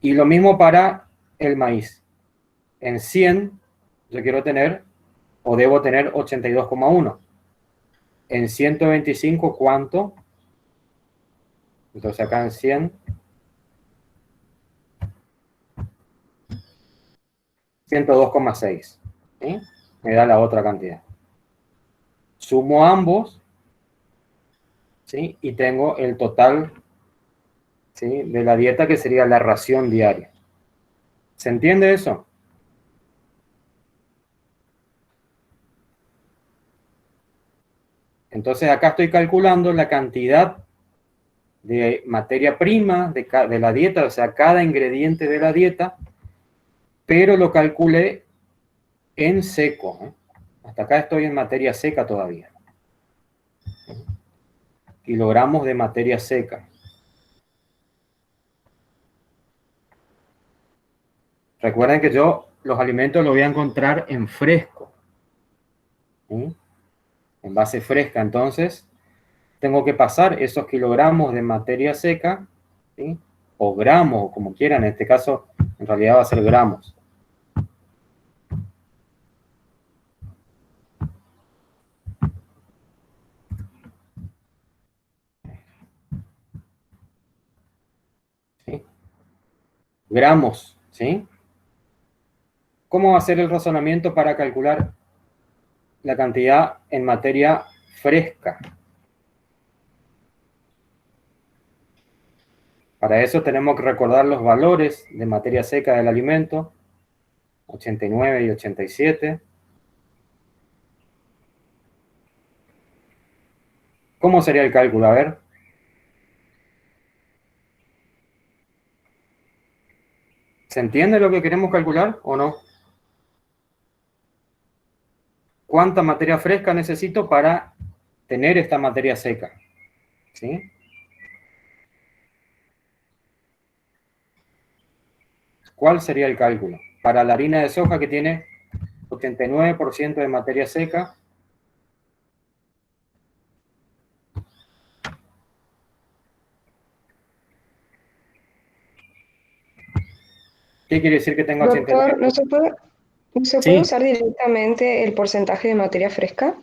Y lo mismo para el maíz. En 100 yo quiero tener o debo tener 82,1. En 125, ¿cuánto? Entonces acá en 100, 102,6. ¿Sí? Me da la otra cantidad. Sumo ambos, ¿sí? Y tengo el total, ¿sí?, de la dieta, que sería la ración diaria. ¿Se entiende eso? Entonces acá estoy calculando la cantidad de materia prima de la dieta, o sea, cada ingrediente de la dieta, pero lo calculé en seco, ¿eh? Hasta acá estoy en materia seca todavía. Kilogramos de materia seca. Recuerden que yo los alimentos los voy a encontrar en fresco, ¿sí?, en base fresca. Entonces tengo que pasar esos kilogramos de materia seca, ¿sí?, o gramos, como quieran. En este caso, en realidad va a ser gramos. ¿Sí? Gramos, ¿sí? ¿Cómo va a ser el razonamiento para calcular la cantidad en materia fresca? Para eso tenemos que recordar los valores de materia seca del alimento, 89 y 87. ¿Cómo sería el cálculo? A ver. ¿Se entiende lo que queremos calcular o no? ¿Cuánta materia fresca necesito para tener esta materia seca? ¿Sí? ¿Cuál sería el cálculo? Para la harina de soja, que tiene 89% de materia seca, ¿qué quiere decir que tenga 89? Doctor, ¿no se puede Sí, usar directamente el porcentaje de materia fresca?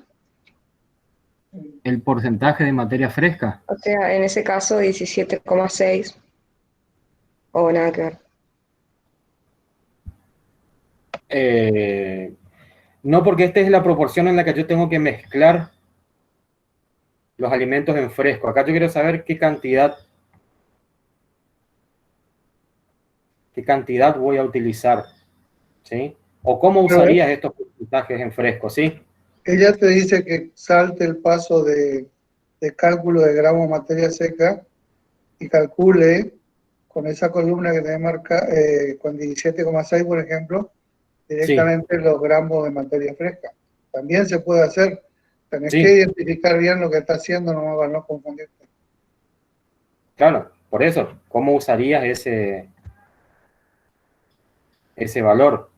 el porcentaje de materia fresca. O sea, en ese caso 17,6 o nada que ver. No, porque esta es la proporción en la que yo tengo que mezclar los alimentos en fresco. Acá yo quiero saber qué cantidad voy a utilizar, ¿sí? O cómo A ver, usarías estos porcentajes en fresco, ¿sí? ella te dice que salte el paso de cálculo de gramos de materia seca y calcule con esa columna que te marca, con 17,6, por ejemplo, Sí, directamente los gramos de materia fresca. También se puede hacer. Tenés que sí, identificar bien lo que está haciendo, no para no confundirte. claro, por eso, ¿cómo usarías ese valor?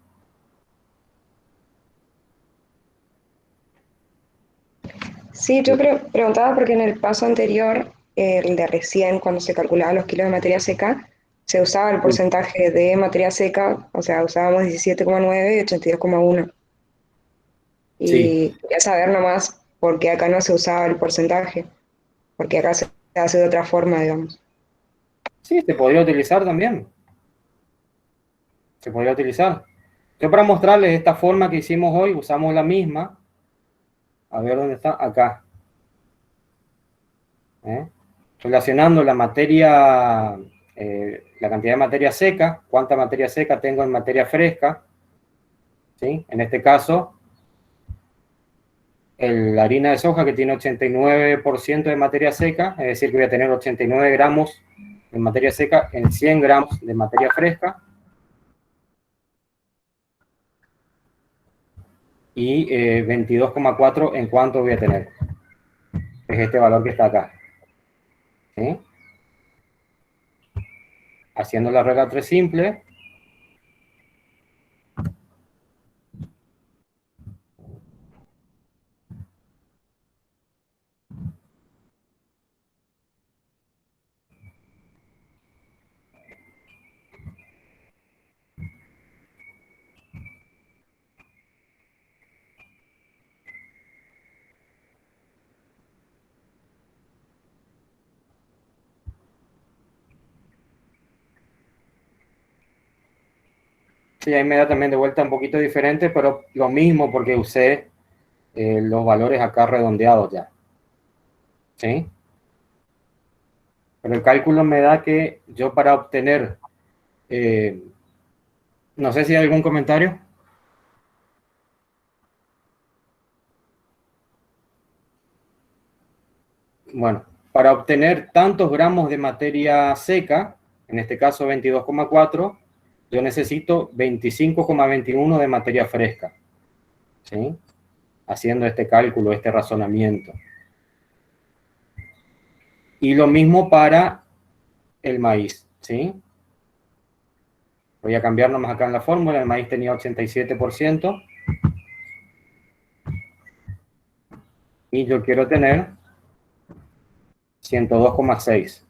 Sí, yo preguntaba porque en el paso anterior, el de recién, cuando se calculaban los kilos de materia seca, se usaba el Sí, porcentaje de materia seca, o sea, usábamos 17,9 y 82,1. sí, Y quería saber nomás por qué acá no se usaba el porcentaje, porque acá se hace de otra forma, digamos. sí, se podría utilizar también. Se podría utilizar. Yo, para mostrarles esta forma que hicimos hoy, usamos la misma. A ver dónde está, acá. ¿Eh? Relacionando la materia, la cantidad de materia seca, cuánta materia seca tengo en materia fresca, ¿sí? En este caso, la harina de soja, que tiene 89% de materia seca, es decir, que voy a tener 89 gramos de materia seca en 100 gramos de materia fresca, y 22,4 en cuánto voy a tener. Es este valor que está acá, ¿sí? Haciendo la regla 3 simple, Sí, ahí me da también de vuelta un poquito diferente, pero lo mismo porque usé los valores acá redondeados ya. ¿Sí? Pero el cálculo me da que yo para obtener, no sé si hay algún comentario. Bueno, para obtener tantos gramos de materia seca, en este caso 22,4, yo necesito 25,21 de materia fresca. ¿Sí? Haciendo este cálculo, este razonamiento. Y lo mismo para el maíz, ¿sí? Voy a cambiar nomás acá en la fórmula. El maíz tenía 87%. Y yo quiero tener 102,6.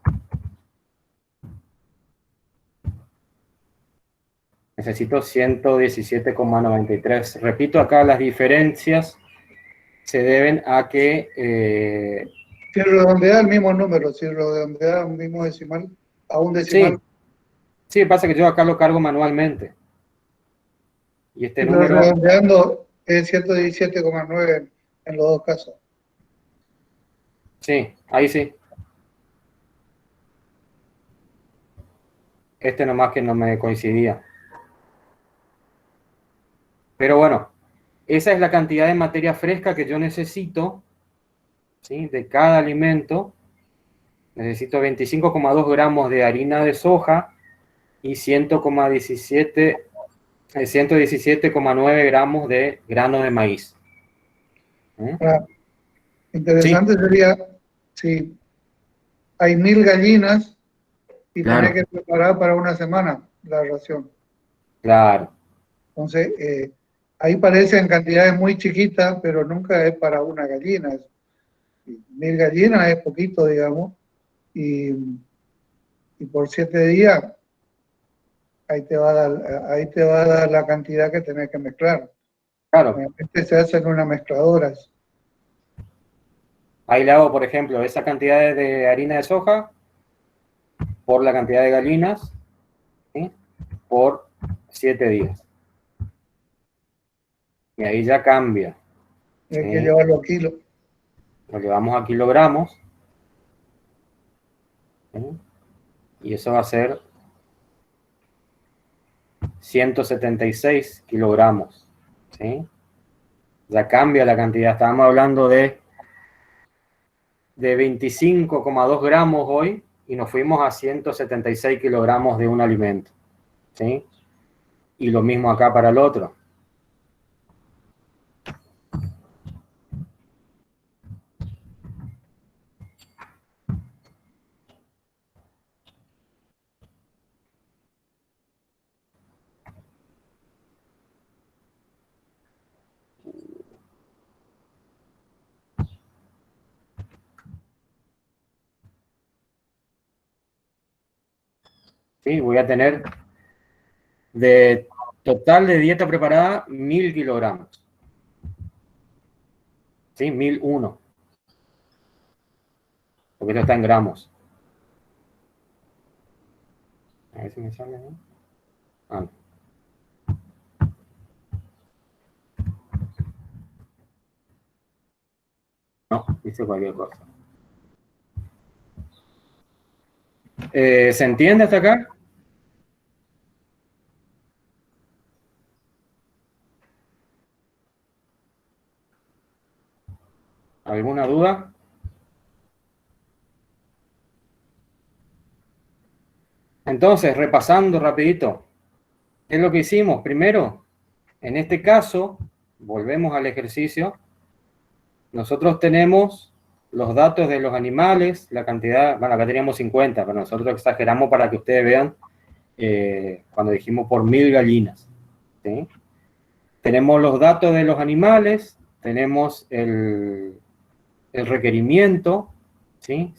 Necesito 117,93. Repito, acá las diferencias se deben a que... Si redondea el mismo número, si redondea un mismo decimal a un decimal. Sí, pasa que yo acá lo cargo manualmente. Y este Pero número... redondeando es 117,9 en los dos casos. Sí, ahí sí. Este nomás que no me coincidía. Pero bueno, esa es la cantidad de materia fresca que yo necesito, ¿sí? De cada alimento. Necesito 25,2 gramos de harina de soja y 117,9 gramos de grano de maíz. Interesante sería si hay 1000 gallinas y Claro. tenés que preparar para una semana la ración. Claro. Entonces, ahí parecen cantidades muy chiquitas, pero nunca es para una gallina. 1000 gallinas es poquito, digamos, y por 7 días ahí te va a dar la cantidad que tenés que mezclar. Claro. Normalmente se hace en una mezcladora. Ahí le hago, por ejemplo, esa cantidad de harina de soja por la cantidad de gallinas, ¿sí? Por 7 días. Y ahí ya cambia. Hay que llevarlo a kilos. Lo llevamos a kilogramos. ¿Sí? Y eso va a ser 176 kilogramos. ¿Sí? Ya cambia la cantidad. Estábamos hablando de 25,2 gramos hoy y nos fuimos a 176 kilogramos de un alimento. ¿Sí? Y lo mismo acá para el otro. ¿Sí? Voy a tener de total de dieta preparada 1000 kilogramos. ¿Sí? 1001. Porque esto está en gramos. A ver si me sale, ¿no? Ah, no. No, hice cualquier cosa. ¿Se entiende hasta acá? ¿Alguna duda? Entonces, repasando rapidito, ¿qué es lo que hicimos? Primero, en este caso, volvemos al ejercicio, nosotros tenemos los datos de los animales, la cantidad, bueno, acá teníamos 50, pero nosotros exageramos para que ustedes vean cuando dijimos por 1000 gallinas. ¿Sí? Tenemos los datos de los animales, tenemos el requerimiento, ¿sí?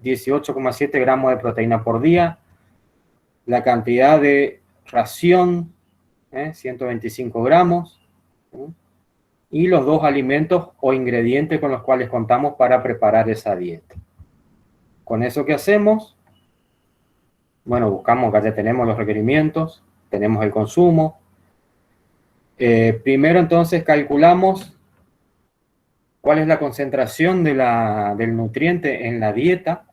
18,7 gramos de proteína por día, la cantidad de ración, 125 gramos, ¿sí? Y los dos alimentos o ingredientes con los cuales contamos para preparar esa dieta. Con eso, ¿qué hacemos? Bueno, buscamos, acá ya tenemos los requerimientos, tenemos el consumo. Primero entonces calculamos cuál es la concentración del nutriente en la dieta,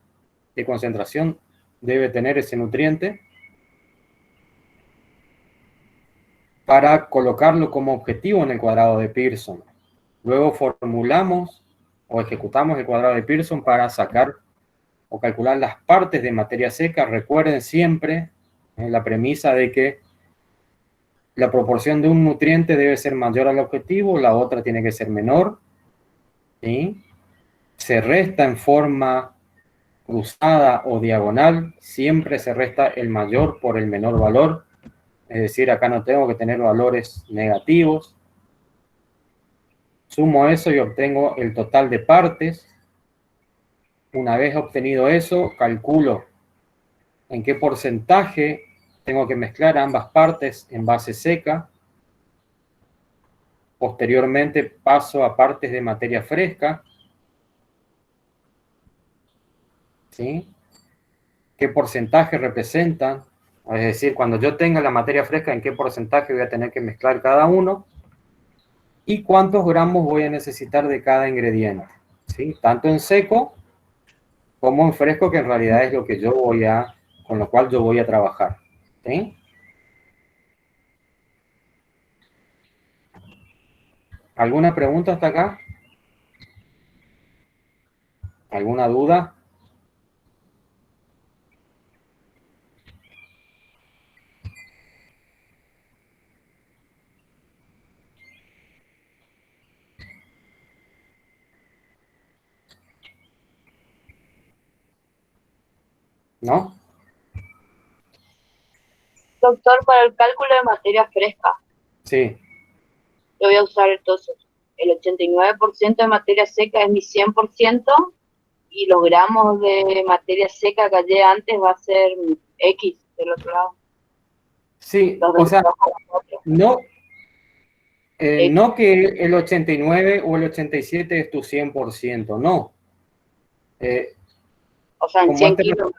qué concentración debe tener ese nutriente, para colocarlo como objetivo en el cuadrado de Pearson. Luego formulamos o ejecutamos el cuadrado de Pearson para sacar o calcular las partes de materia seca. Recuerden siempre la premisa de que la proporción de un nutriente debe ser mayor al objetivo, la otra tiene que ser menor, ¿sí? Se resta en forma cruzada o diagonal, siempre se resta el mayor por el menor valor, es decir, acá no tengo que tener valores negativos. Sumo eso y obtengo el total de partes. Una vez obtenido eso, calculo en qué porcentaje tengo que mezclar ambas partes en base seca. Posteriormente paso a partes de materia fresca. ¿Sí? ¿Qué porcentaje representan? Es decir, cuando yo tenga la materia fresca, ¿en qué porcentaje voy a tener que mezclar cada uno? ¿Y cuántos gramos voy a necesitar de cada ingrediente? ¿Sí? Tanto en seco como en fresco, que en realidad es lo que yo con lo cual yo voy a trabajar. ¿Sí? ¿Alguna pregunta hasta acá? ¿Alguna duda? ¿No? Doctor, para el cálculo de materia fresca, Sí. yo voy a usar entonces el 89% de materia seca es mi 100% y los gramos de materia seca que hallé antes va a ser X del otro lado. Sí, Los o sea, dos otros. no que el 89 o el 87 es tu 100%, no. O sea, en Como 100 este- kilos.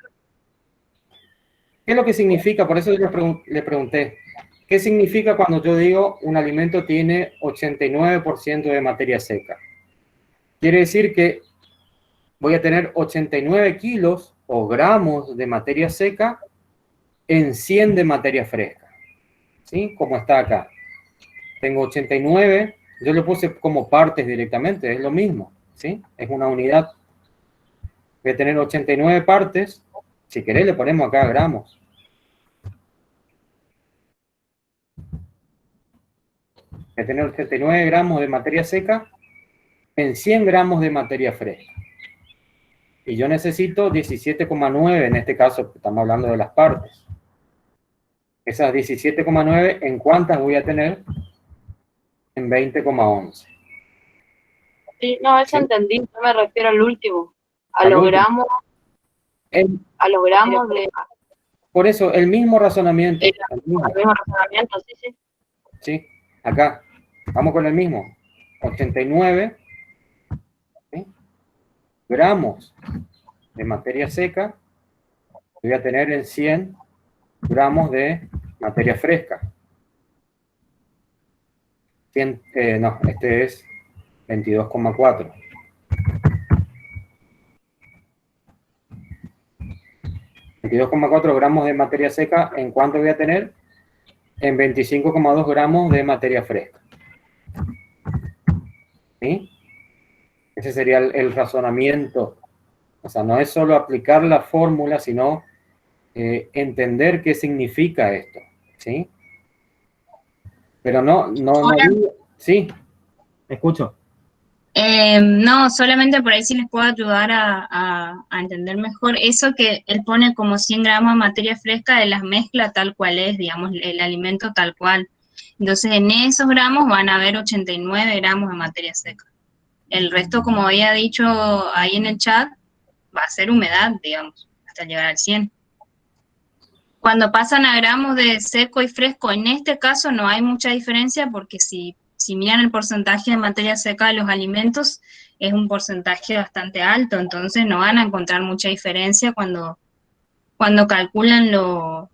¿Qué es lo que significa? Por eso yo le pregunté, ¿qué significa cuando yo digo un alimento tiene 89% de materia seca? Quiere decir que voy a tener 89 kilos o gramos de materia seca en 100 de materia fresca. ¿Sí? Como está acá. Tengo 89, yo lo puse como partes directamente, es lo mismo. ¿Sí? Es una unidad. Voy a tener 89 partes. Si querés le ponemos acá gramos. Voy a tener 89 gramos de materia seca en 100 gramos de materia fresca. Y yo necesito 17,9, en este caso estamos hablando de las partes. Esas 17,9, ¿en cuántas voy a tener? En 20,11. Sí, no, eso ¿Sí? entendí, yo me refiero al último, a Al los último. gramos, a los gramos de Por eso, el mismo razonamiento. el El mismo. mismo razonamiento, sí, sí. ¿Sí? Acá, vamos con el mismo. 89, ¿sí? Gramos de materia seca, voy a tener en 100 gramos de materia fresca. 100, no, este es 22,4. 22,4 gramos de materia seca, ¿en cuánto voy a tener? En 25,2 gramos de materia fresca. ¿Sí? Ese sería el razonamiento. O sea, no es solo aplicar la fórmula, sino entender qué significa esto. ¿Sí? Pero no, sí, escucho. No, solamente por ahí sí les puedo ayudar a entender mejor eso que él pone como 100 gramos de materia fresca de las mezclas tal cual es, digamos, el alimento tal cual. Entonces, en esos gramos van a haber 89 gramos de materia seca. El resto, como había dicho ahí en el chat, va a ser humedad, digamos, hasta llegar al 100. Cuando pasan a gramos de seco y fresco, en este caso no hay mucha diferencia porque si miran el porcentaje de materia seca de los alimentos, es un porcentaje bastante alto, entonces no van a encontrar mucha diferencia cuando calculan los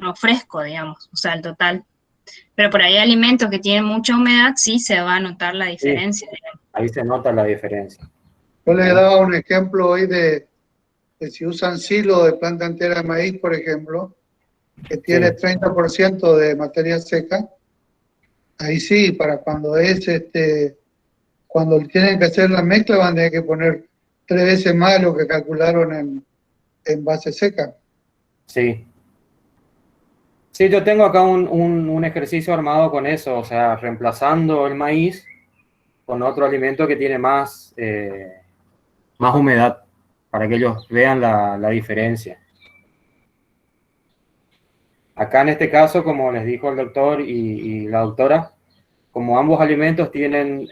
o fresco, digamos, o sea, el total. Pero por ahí alimentos que tienen mucha humedad, sí se va a notar la diferencia. Sí, ahí se nota la diferencia. Yo le daba un ejemplo hoy de si usan silo de planta entera de maíz, por ejemplo, que tiene Sí. 30% de materia seca, ahí sí, para cuando cuando tienen que hacer la mezcla van a tener que poner 3 veces más lo que calcularon en base seca. Sí. Sí, yo tengo acá un ejercicio armado con eso, o sea, reemplazando el maíz con otro alimento que tiene más humedad, para que ellos vean la diferencia. Acá en este caso, como les dijo el doctor y la doctora, como ambos alimentos tienen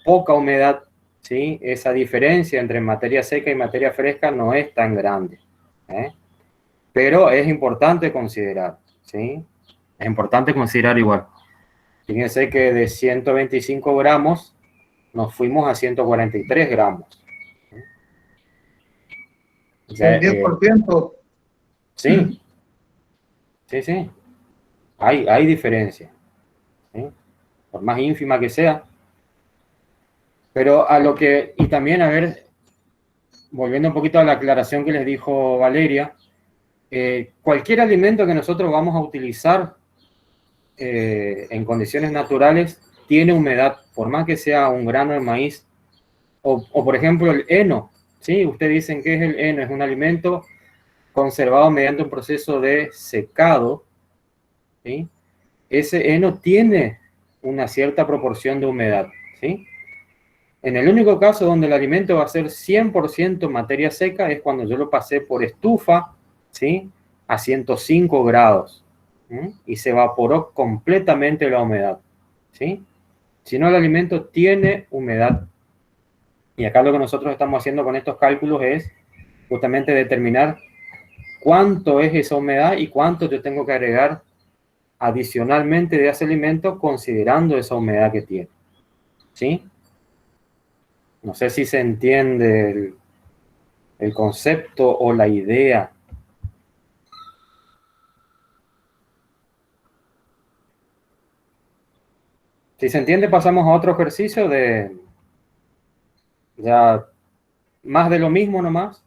poca humedad, ¿sí? Esa diferencia entre materia seca y materia fresca no es tan grande, ¿eh? Pero es importante considerar, ¿sí? Es importante considerar igual. Fíjense que de 125 gramos nos fuimos a 143 gramos. O sea, El 10%. sí, sí. Hay diferencia, ¿sí? Por más ínfima que sea. Pero a lo que, y también, a ver, volviendo un poquito a la aclaración que les dijo Valeria, cualquier alimento que nosotros vamos a utilizar en condiciones naturales tiene humedad, por más que sea un grano de maíz, o por ejemplo el heno, ¿sí? Ustedes dicen que es el heno, es un alimento conservado mediante un proceso de secado, ¿sí? Ese heno tiene una cierta proporción de humedad, ¿sí? En el único caso donde el alimento va a ser 100% materia seca es cuando yo lo pasé por estufa, ¿sí? A 105 grados, ¿sí? Y se evaporó completamente la humedad, ¿sí? Si no, el alimento tiene humedad. Y acá lo que nosotros estamos haciendo con estos cálculos es justamente determinar cuánto es esa humedad y cuánto yo tengo que agregar adicionalmente de ese alimento considerando esa humedad que tiene, ¿sí? No sé si se entiende el concepto o la idea. Si se entiende, pasamos a otro ejercicio de ya más de lo mismo nomás.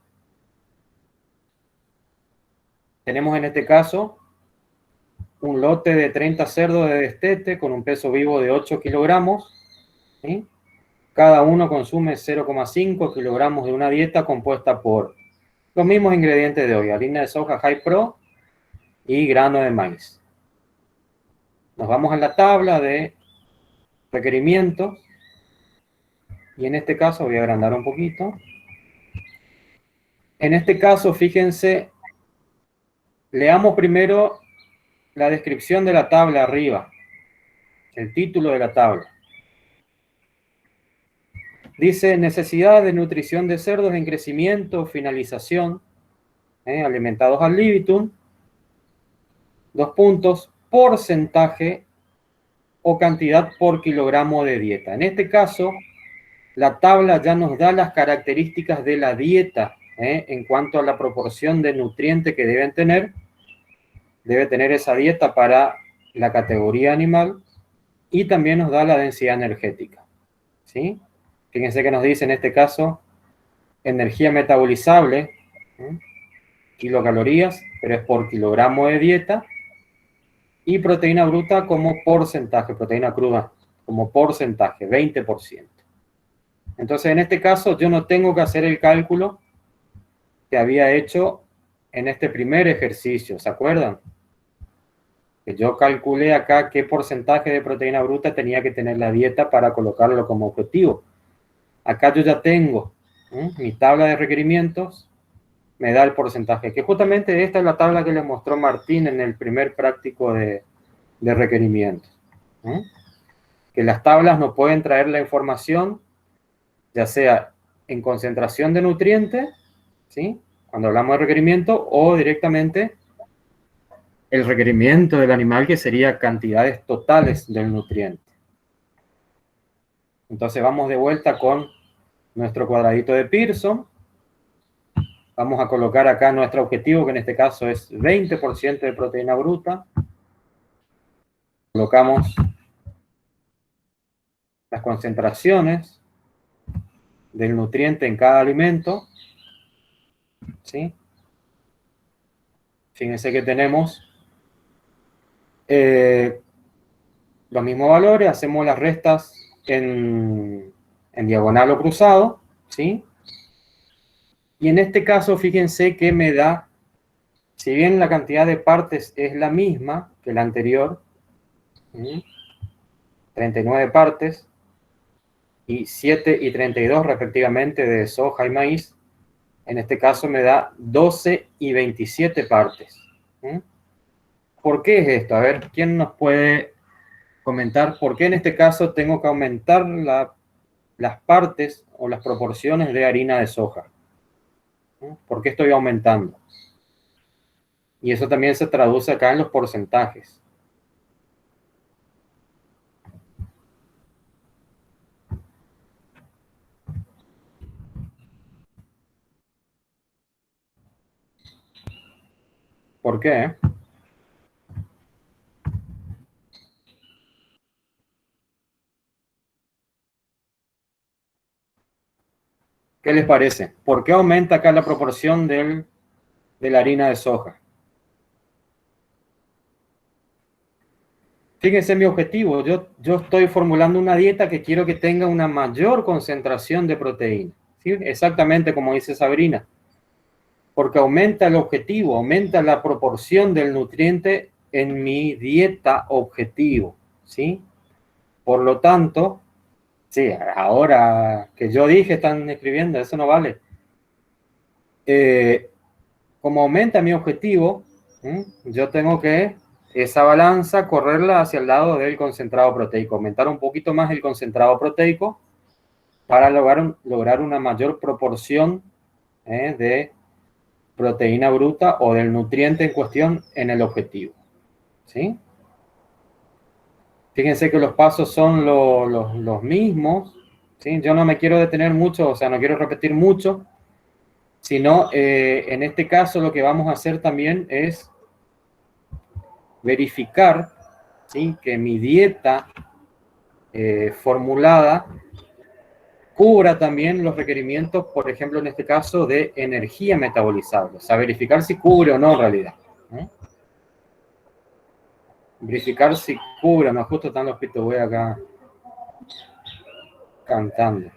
Tenemos en este caso un lote de 30 cerdos de destete con un peso vivo de 8 kilogramos, ¿sí? Cada uno consume 0,5 kilogramos de una dieta compuesta por los mismos ingredientes de hoy: harina de soja High Pro y grano de maíz. Nos vamos a la tabla de requerimientos y en este caso voy a agrandar un poquito. En este caso, fíjense, leamos primero la descripción de la tabla arriba, el título de la tabla. Dice: necesidad de nutrición de cerdos en crecimiento, finalización, alimentados al libitum. 2 puntos, porcentaje o cantidad por kilogramo de dieta. En este caso, la tabla ya nos da las características de la dieta, en cuanto a la proporción de nutrientes que deben tener. Debe tener esa dieta para la categoría animal y también nos da la densidad energética, ¿sí? Fíjense que nos dice en este caso energía metabolizable, kilocalorías, pero es por kilogramo de dieta, y proteína bruta como porcentaje, proteína cruda como porcentaje, 20%. Entonces, en este caso, yo no tengo que hacer el cálculo que había hecho en este primer ejercicio, ¿se acuerdan? Que yo calculé acá qué porcentaje de proteína bruta tenía que tener la dieta para colocarlo como objetivo. Acá yo ya tengo mi tabla de requerimientos, me da el porcentaje, que justamente esta es la tabla que les mostró Martín en el primer práctico de requerimientos. Que las tablas nos pueden traer la información, ya sea en concentración de nutrientes, ¿sí? Cuando hablamos de requerimiento, o directamente el requerimiento del animal, que sería cantidades totales del nutriente. Entonces vamos de vuelta con nuestro cuadradito de Pearson. Vamos a colocar acá nuestro objetivo, que en este caso es 20% de proteína bruta. Colocamos las concentraciones del nutriente en cada alimento, ¿sí? Fíjense que tenemos los mismos valores, hacemos las restas en diagonal o cruzado, ¿sí? Y en este caso, fíjense que me da, si bien la cantidad de partes es la misma que la anterior, ¿sí? 39 partes, y 7 y 32 respectivamente de soja y maíz, en este caso me da 12 y 27 partes. ¿Sí? ¿Por qué es esto? A ver, ¿quién nos puede comentar por qué en este caso tengo que aumentar las partes o las proporciones de harina de soja? ¿Sí? ¿Por qué estoy aumentando? Y eso también se traduce acá en los porcentajes. ¿Por qué? ¿Qué les parece? ¿Por qué aumenta acá la proporción de la harina de soja? Fíjense mi objetivo. Yo estoy formulando una dieta que quiero que tenga una mayor concentración de proteína. ¿Sí? Exactamente como dice Sabrina. Porque aumenta el objetivo, aumenta la proporción del nutriente en mi dieta objetivo. ¿Sí? Por lo tanto, sí, ahora que yo dije, están escribiendo, eso no vale. Como aumenta mi objetivo, yo tengo que esa balanza correrla hacia el lado del concentrado proteico, aumentar un poquito más el concentrado proteico para lograr una mayor proporción de proteína bruta o del nutriente en cuestión en el objetivo. ¿Sí? Fíjense que los pasos son los mismos. ¿Sí? Yo no me quiero detener mucho, o sea, no quiero repetir mucho, sino en este caso lo que vamos a hacer también es verificar, ¿sí?, que mi dieta formulada cubra también los requerimientos, por ejemplo, en este caso, de energía metabolizable. O sea, verificar si cubre o no en realidad. Verificar si cubre o no. Justo están los pitos, voy acá cantando.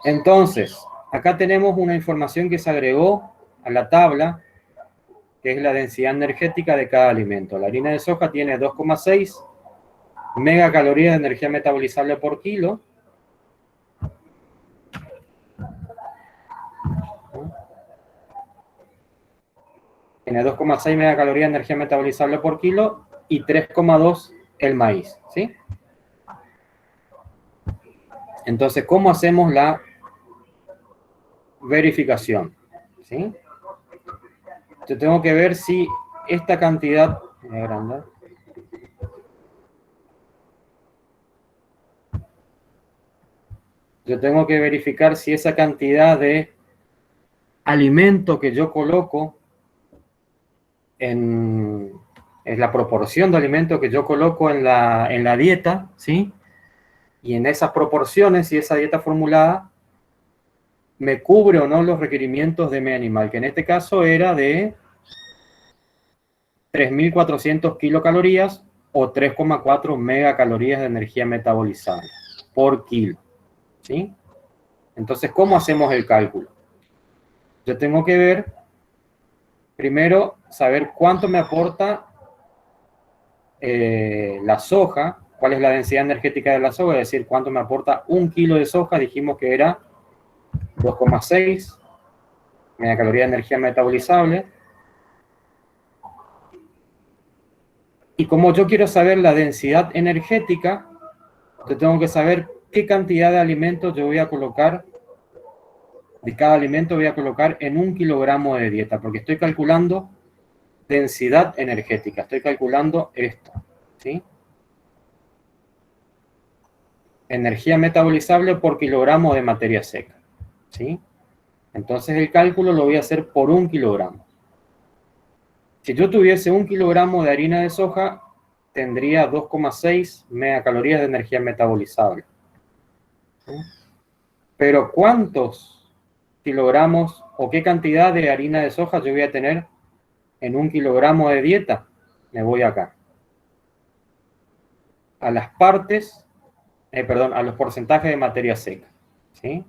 Entonces, acá tenemos una información que se agregó a la tabla, que es la densidad energética de cada alimento. La harina de soja tiene 2,6 megacalorías de energía metabolizable por kilo. Tiene 2,6 megacalorías de energía metabolizable por kilo y 3,2 el maíz, ¿sí? Entonces, ¿cómo hacemos la verificación? ¿Sí? Yo tengo que ver si esta cantidad... Yo tengo que verificar si esa cantidad de alimento que yo coloco es la proporción de alimento que yo coloco en la dieta, ¿sí? Y en esas proporciones, si esa dieta formulada me cubre o no los requerimientos de mi animal, que en este caso era de 3.400 kilocalorías o 3,4 megacalorías de energía metabolizable por kilo, ¿sí? Entonces, ¿cómo hacemos el cálculo? Yo tengo que ver, primero, saber cuánto me aporta la soja, cuál es la densidad energética de la soja, es decir, cuánto me aporta un kilo de soja, dijimos que era 2,6 megacalorías de energía metabolizable. Y como yo quiero saber la densidad energética, yo tengo que saber qué cantidad de alimentos yo voy a colocar, de cada alimento voy a colocar en 1 kilogramo de dieta, porque estoy calculando densidad energética, estoy calculando esto, ¿sí? Energía metabolizable por kilogramo de materia seca, ¿sí? Entonces el cálculo lo voy a hacer por 1 kilogramo. Si yo tuviese 1 kilogramo de harina de soja, tendría 2,6 megacalorías de energía metabolizable. Pero ¿cuántos kilogramos o qué cantidad de harina de soja yo voy a tener en 1 kilogramo de dieta? Me voy acá. A las partes, a los porcentajes de materia seca. ¿Sí?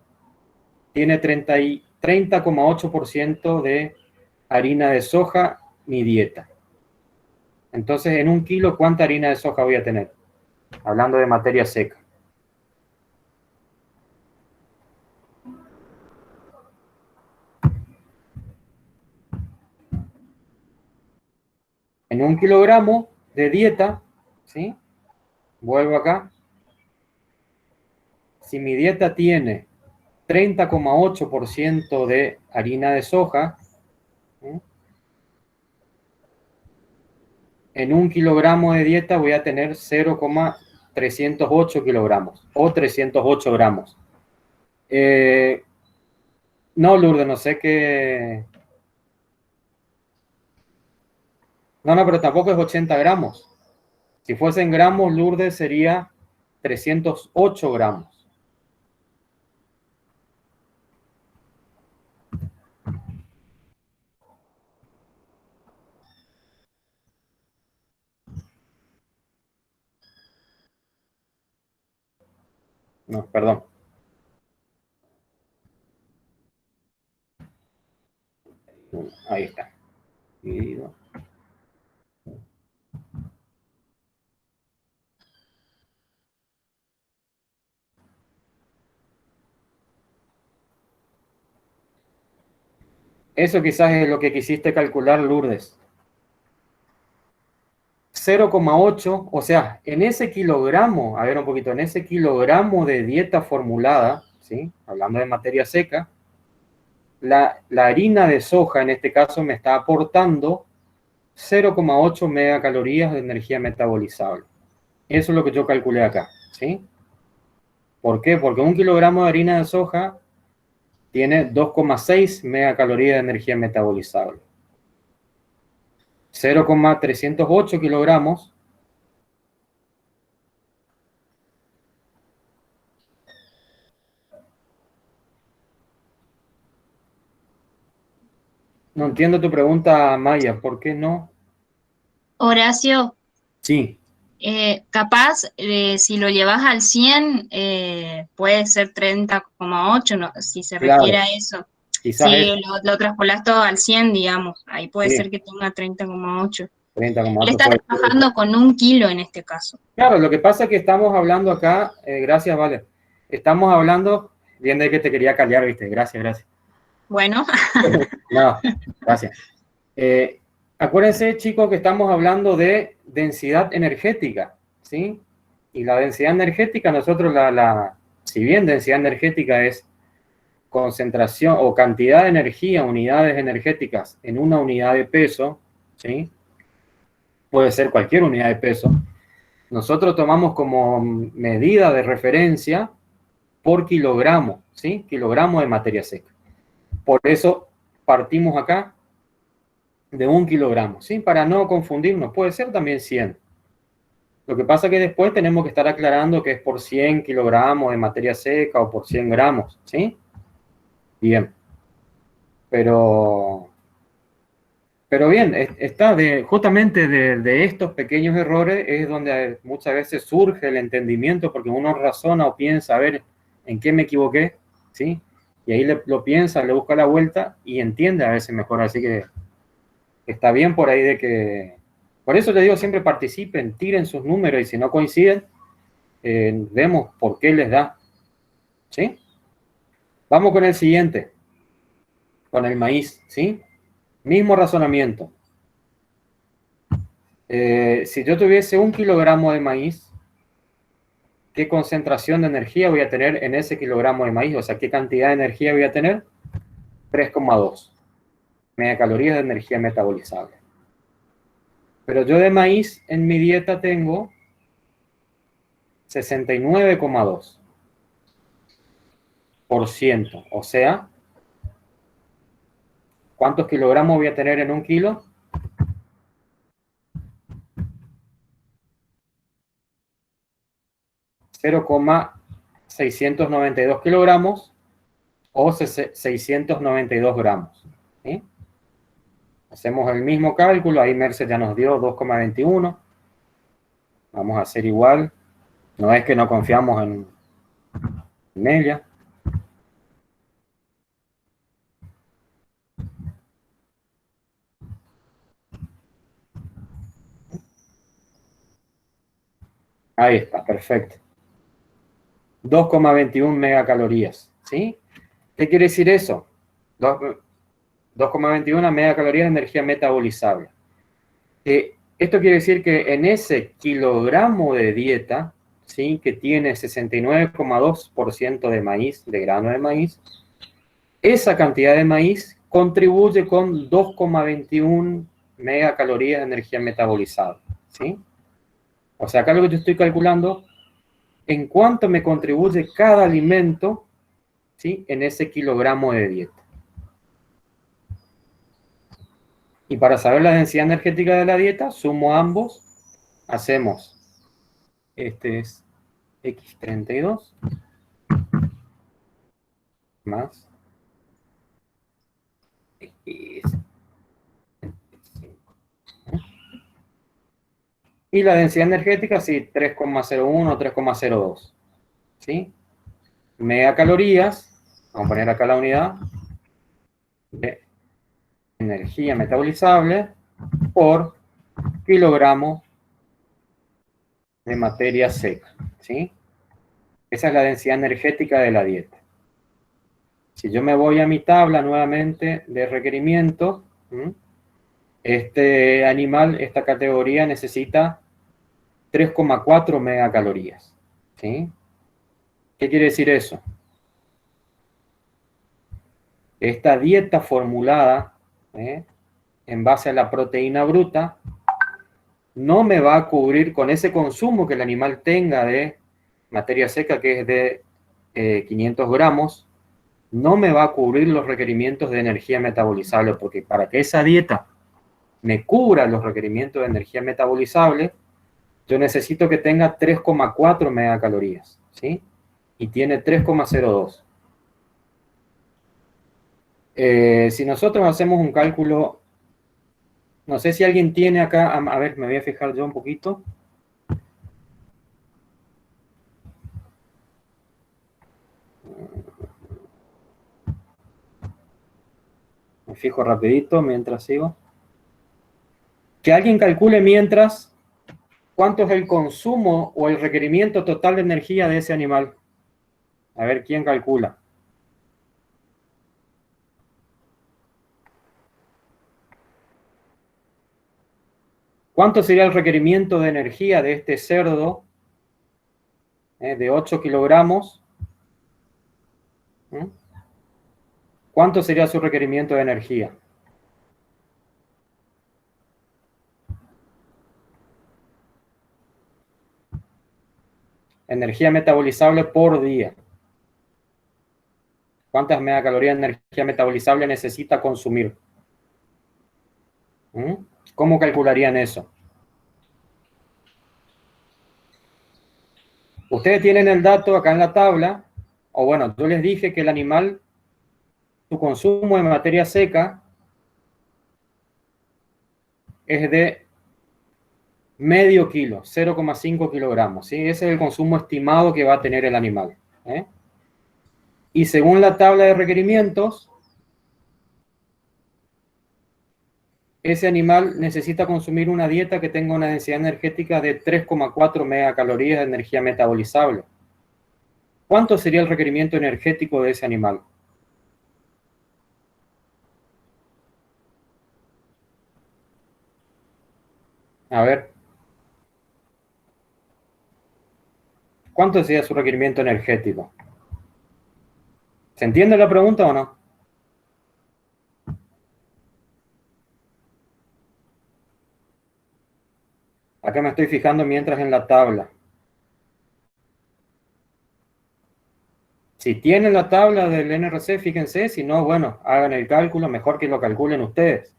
Tiene 30,8% de harina de soja mi dieta. Entonces, en 1 kilo, ¿cuánta harina de soja voy a tener? Hablando de materia seca. En 1 kilogramo de dieta, ¿sí? Vuelvo acá. Si mi dieta tiene 30,8% de harina de soja, ¿sí? En 1 kilogramo de dieta voy a tener 0,308 kilogramos o 308 gramos. No, Lourdes, no sé qué... No, pero tampoco es 80 gramos. Si fuesen gramos, Lourdes, sería 308 gramos. No, perdón. Ahí está. Dividido. Eso quizás es lo que quisiste calcular, Lourdes. 0,8, o sea, en ese kilogramo, a ver un poquito, en ese kilogramo de dieta formulada, ¿sí? Hablando de materia seca, la harina de soja, en este caso, me está aportando 0,8 megacalorías de energía metabolizable. Eso es lo que yo calculé acá, ¿sí? ¿Por qué? Porque 1 kilogramo de harina de soja tiene 2,6 megacalorías de energía metabolizable. 0,308 kilogramos No entiendo tu pregunta, Maya, ¿por qué no? Horacio, Sí, capaz si lo llevas al 100, puede ser 30,8, no, si se refiere claro, a eso. quizás Si es lo traspolas todo al 100, digamos, ahí puede sí, ser que tenga 30,8. Él 30,8 está puede ser. trabajando con 1 kilo en este caso. Claro, lo que pasa es que estamos hablando acá, gracias, Vale, estamos hablando, bien de que te quería callar, viste, gracias. Bueno, No, gracias. Acuérdense, chicos, que estamos hablando de densidad energética, ¿sí? Y la densidad energética, nosotros si bien densidad energética es concentración o cantidad de energía, unidades energéticas en una unidad de peso, ¿sí? Puede ser cualquier unidad de peso. Nosotros tomamos como medida de referencia por kilogramo, ¿sí? Kilogramo de materia seca. Por eso partimos acá de 1 kilogramo, ¿sí? Para no confundirnos, puede ser también 100. Lo que pasa es que después tenemos que estar aclarando que es por 100 kilogramos de materia seca o por 100 gramos, ¿sí? Bien. Pero bien, justamente de estos pequeños errores es donde muchas veces surge el entendimiento, porque uno razona o piensa, a ver, ¿en qué me equivoqué? ¿Sí? Y ahí lo piensa, le busca la vuelta y entiende a veces mejor. Así que está bien por ahí de que... Por eso le digo siempre participen, tiren sus números y si no coinciden, vemos por qué les da. ¿Sí? Vamos con el siguiente, con el maíz, ¿sí? Mismo razonamiento. Si yo tuviese 1 kilogramo de maíz, ¿qué concentración de energía voy a tener en ese kilogramo de maíz? O sea, ¿qué cantidad de energía voy a tener? 3,2 megacalorías de energía metabolizable. Pero yo de maíz en mi dieta tengo 69,2%. O sea, ¿Cuántos kilogramos voy a tener en un kilo? $0,692 kilogramos o 692 gramos. ¿Sí? Hacemos el mismo cálculo, ahí Merce ya nos dio 2,21. Vamos a hacer igual. No es que no confiamos en ella. Ahí está, perfecto. 2,21 megacalorías, ¿sí? ¿Qué quiere decir eso? 2,21 megacalorías de energía metabolizable. Esto quiere decir que en ese kilogramo de dieta, ¿sí? Que tiene 69,2% de maíz, de grano de maíz, esa cantidad de maíz contribuye con 2,21 megacalorías de energía metabolizable, ¿sí? O sea, acá lo que yo estoy calculando, en cuánto me contribuye cada alimento, ¿sí? En ese kilogramo de dieta. Y para saber la densidad energética de la dieta, sumo ambos, hacemos, este es X32 más X. Y la densidad energética, sí, 3,01, 3,02. ¿Sí? Megacalorías, vamos a poner acá la unidad de energía metabolizable por kilogramo de materia seca. ¿Sí? Esa es la densidad energética de la dieta. Si yo me voy a mi tabla nuevamente de requerimientos, este animal, esta categoría necesita 3,4 megacalorías. ¿Sí? ¿Qué quiere decir eso? Esta dieta formulada en base a la proteína bruta no me va a cubrir con ese consumo que el animal tenga de materia seca, que es de 500 gramos, no me va a cubrir los requerimientos de energía metabolizable, porque para que esa dieta me cubra los requerimientos de energía metabolizable, yo necesito que tenga 3,4 megacalorías, ¿sí? Y tiene 3,02. Si nosotros hacemos un cálculo, no sé si alguien tiene acá, a ver, me voy a fijar yo un poquito. Me fijo rapidito mientras sigo. Que alguien calcule mientras cuánto es el consumo o el requerimiento total de energía de ese animal. A ver, ¿quién calcula? ¿Cuánto sería el requerimiento de energía de este cerdo de 8 kilogramos? ¿Cuánto sería su requerimiento de energía? Energía metabolizable por día. ¿Cuántas megacalorías de energía metabolizable necesita consumir? ¿Cómo calcularían eso? Ustedes tienen el dato acá en la tabla, o bueno, yo les dije que el animal, su consumo de materia seca es de medio kilo, 0,5 kilogramos, ¿sí? Ese es el consumo estimado que va a tener el animal. Y según la tabla de requerimientos, ese animal necesita consumir una dieta que tenga una densidad energética de 3,4 megacalorías de energía metabolizable. ¿Cuánto sería el requerimiento energético de ese animal? A ver. ¿Cuánto sería su requerimiento energético? ¿Se entiende la pregunta o no? Acá me estoy fijando mientras en la tabla. Si tienen la tabla del NRC, fíjense, si no, bueno, hagan el cálculo, mejor que lo calculen ustedes.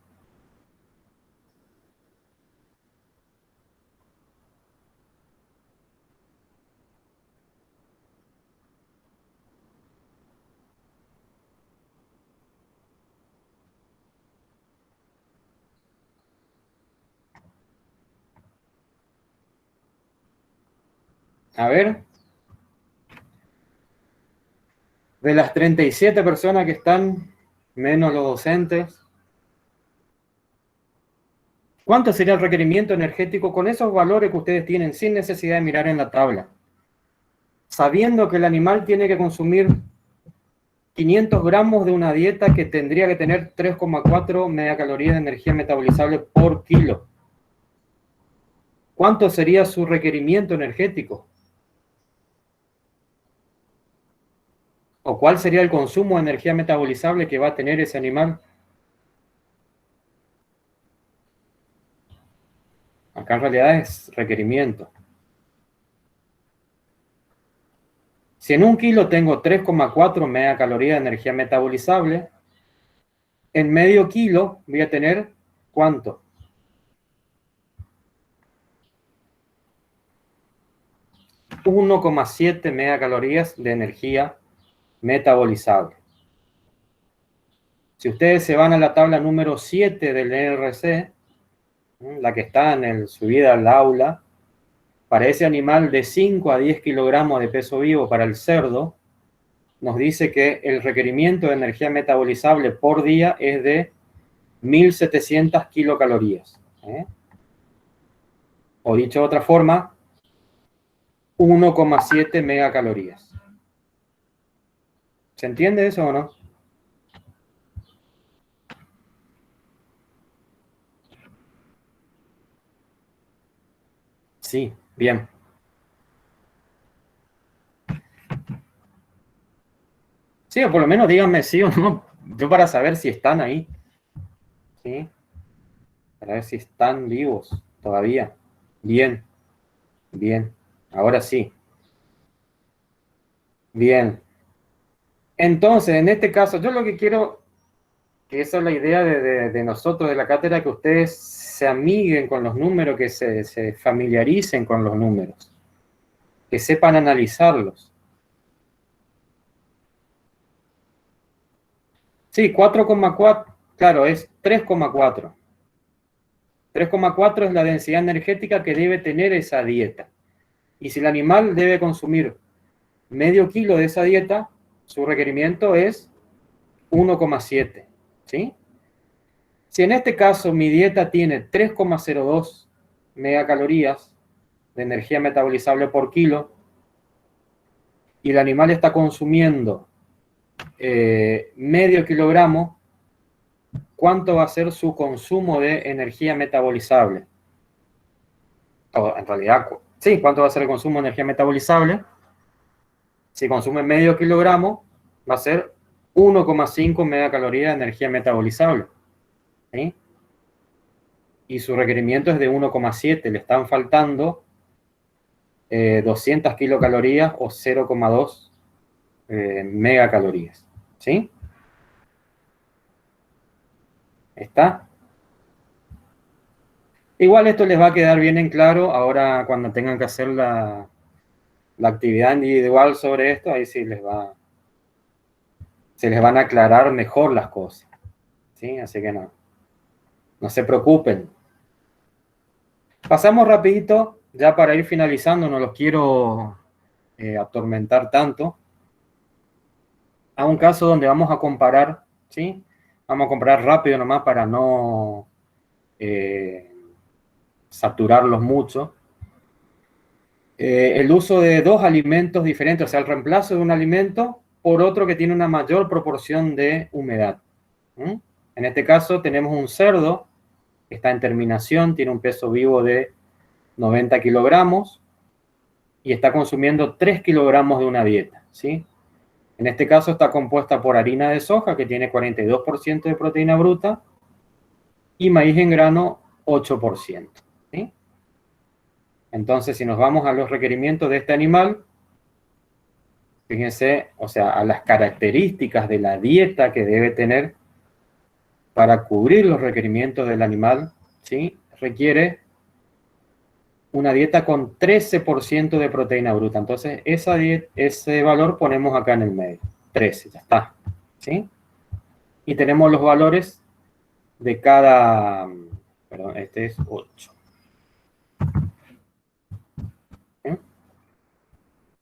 A ver. De las 37 personas que están, menos los docentes, ¿cuánto sería el requerimiento energético con esos valores que ustedes tienen sin necesidad de mirar en la tabla? Sabiendo que el animal tiene que consumir 500 gramos de una dieta que tendría que tener 3,4 megacalorías de energía metabolizable por kilo. ¿Cuánto sería su requerimiento energético? ¿O cuál sería el consumo de energía metabolizable que va a tener ese animal? Acá en realidad es requerimiento. Si en un kilo tengo 3,4 megacalorías de energía metabolizable, en medio kilo voy a tener ¿cuánto? 1,7 megacalorías de energía metabolizable. Si ustedes se van a la tabla número 7 del NRC, la que está en el subida al aula, para ese animal de 5 a 10 kilogramos de peso vivo para el cerdo, nos dice que el requerimiento de energía metabolizable por día es de 1.700 kilocalorías. O dicho de otra forma, 1,7 megacalorías. ¿Se entiende eso o no? Sí, bien. Sí, o por lo menos díganme sí o no, yo para saber si están ahí. ¿Sí? Para ver si están vivos todavía. Bien, bien. Ahora sí. Bien. Entonces, en este caso, yo lo que quiero, que esa es la idea de nosotros, de la cátedra, que ustedes se amiguen con los números, que se familiaricen con los números, que sepan analizarlos. Sí, 4,4, claro, es 3,4. 3,4 es la densidad energética que debe tener esa dieta. Y si el animal debe consumir medio kilo de esa dieta, su requerimiento es 1,7. ¿Sí? Si en este caso mi dieta tiene 3,02 megacalorías de energía metabolizable por kilo y el animal está consumiendo medio kilogramo, ¿cuánto va a ser su consumo de energía metabolizable? O, en realidad, sí, ¿cuánto va a ser el consumo de energía metabolizable? Si consume medio kilogramo, va a ser 1,5 megacalorías de energía metabolizable. ¿Sí? Y su requerimiento es de 1,7, le están faltando 200 kilocalorías o 0,2 megacalorías. ¿Sí? ¿Está? Igual esto les va a quedar bien en claro ahora cuando tengan que hacer la actividad individual sobre esto, ahí sí se les van a aclarar mejor las cosas. ¿Sí? Así que no se preocupen. Pasamos rapidito, ya para ir finalizando, no los quiero atormentar tanto, a un caso donde vamos a comparar, ¿sí? Vamos a comparar rápido nomás para no saturarlos mucho. El uso de dos alimentos diferentes, o sea, el reemplazo de un alimento por otro que tiene una mayor proporción de humedad. En este caso tenemos un cerdo que está en terminación, tiene un peso vivo de 90 kilogramos y está consumiendo 3 kilogramos de una dieta, ¿sí? En este caso está compuesta por harina de soja, que tiene 42% de proteína bruta, y maíz en grano, 8%. ¿Sí? Entonces, si nos vamos a los requerimientos de este animal, Fíjense, o sea, a las características de la dieta que debe tener para cubrir los requerimientos del animal, ¿sí? Requiere una dieta con 13% de proteína bruta. Entonces, ese valor ponemos acá en el medio. 13, ya está. ¿Sí? Y tenemos los valores de cada... Perdón, este es 8. ¿Sí?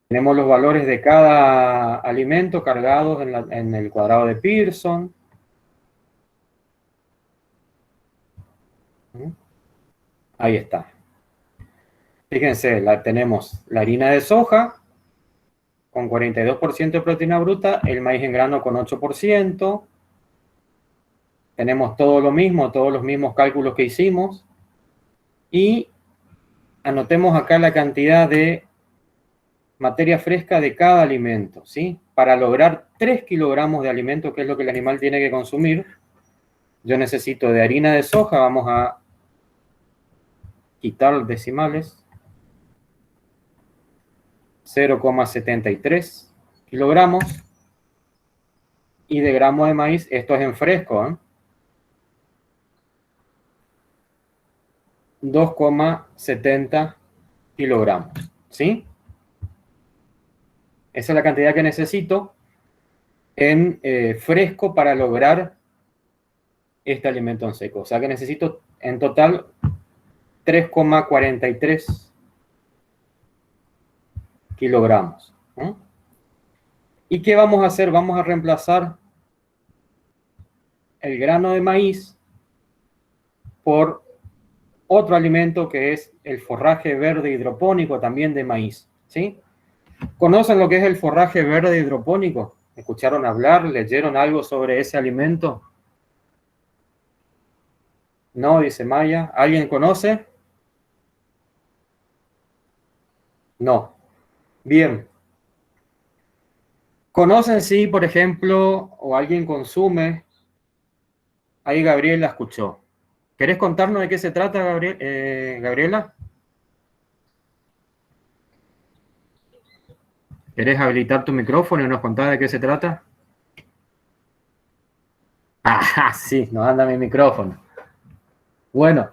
Tenemos los valores de cada alimento cargados en el cuadrado de Pearson. ¿Sí? Ahí está. Fíjense, tenemos la harina de soja con 42% de proteína bruta, el maíz en grano con 8%. Tenemos todo lo mismo, todos los mismos cálculos que hicimos. Y anotemos acá la cantidad de materia fresca de cada alimento, ¿sí? Para lograr 3 kilogramos de alimento, que es lo que el animal tiene que consumir, yo necesito de harina de soja, vamos a quitar los decimales, 0,73 kilogramos, y de gramo de maíz, esto es en fresco, ¿eh? 2,70 kilogramos, ¿sí? Esa es la cantidad que necesito en fresco para lograr este alimento en seco. O sea que necesito en total 3,43 kilogramos. ¿Y qué vamos a hacer? Vamos a reemplazar el grano de maíz por otro alimento que es el forraje verde hidropónico, también de maíz, ¿sí? ¿Conocen lo que es el forraje verde hidropónico? ¿Escucharon hablar? ¿Leyeron algo sobre ese alimento? No, dice Maya. ¿Alguien conoce? No. Bien. ¿Conocen si, por ejemplo, o alguien consume? Ahí Gabriela escuchó. ¿Querés contarnos de qué se trata, Gabriela? ¿Querés habilitar tu micrófono y nos contás de qué se trata? Ah, sí, nos anda mi micrófono. Bueno.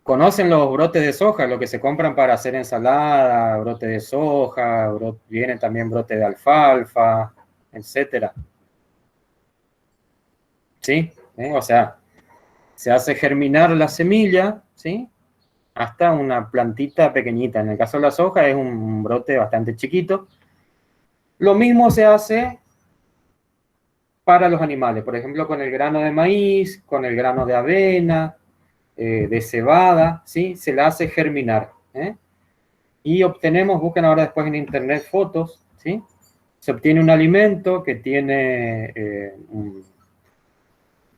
¿Conocen los brotes de soja? Lo que se compran para hacer ensalada, brote de soja, vienen también brote de alfalfa, etcétera. ¿Sí? O sea, se hace germinar la semilla, ¿sí? Hasta una plantita pequeñita. En el caso de la soja es un brote bastante chiquito. Lo mismo se hace para los animales, por ejemplo, con el grano de maíz, con el grano de avena, de cebada, ¿sí? Se la hace germinar, ¿eh? Y obtenemos, busquen ahora después en internet fotos, ¿sí? Se obtiene un alimento que tiene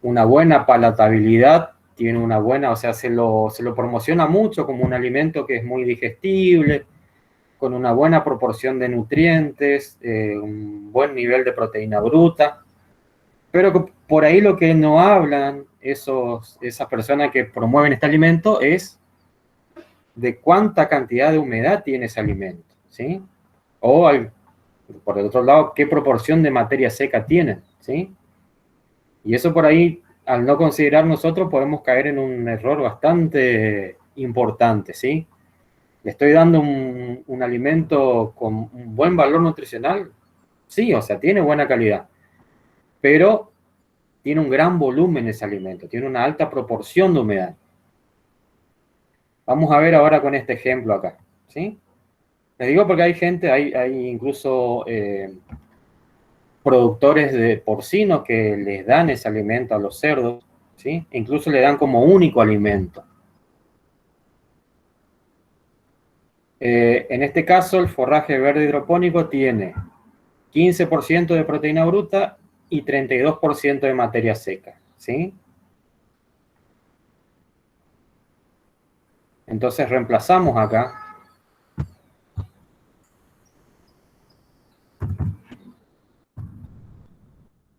una buena palatabilidad, tiene una buena, o sea, se lo promociona mucho como un alimento que es muy digestible, con una buena proporción de nutrientes, un buen nivel de proteína bruta, pero por ahí lo que no hablan esas personas que promueven este alimento es de cuánta cantidad de humedad tiene ese alimento, ¿sí? O, por el otro lado, qué proporción de materia seca tiene, ¿sí? Y eso por ahí, al no considerar nosotros, podemos caer en un error bastante importante, ¿sí? ¿Le estoy dando un alimento con un buen valor nutricional? Sí, o sea, tiene buena calidad, pero tiene un gran volumen ese alimento, tiene una alta proporción de humedad. Vamos a ver ahora con este ejemplo acá, ¿sí? Les digo porque hay gente, hay incluso productores de porcinos que les dan ese alimento a los cerdos, ¿sí? E incluso le dan como único alimento. En este caso, el forraje verde hidropónico tiene 15% de proteína bruta y 32% de materia seca, ¿sí? Entonces reemplazamos acá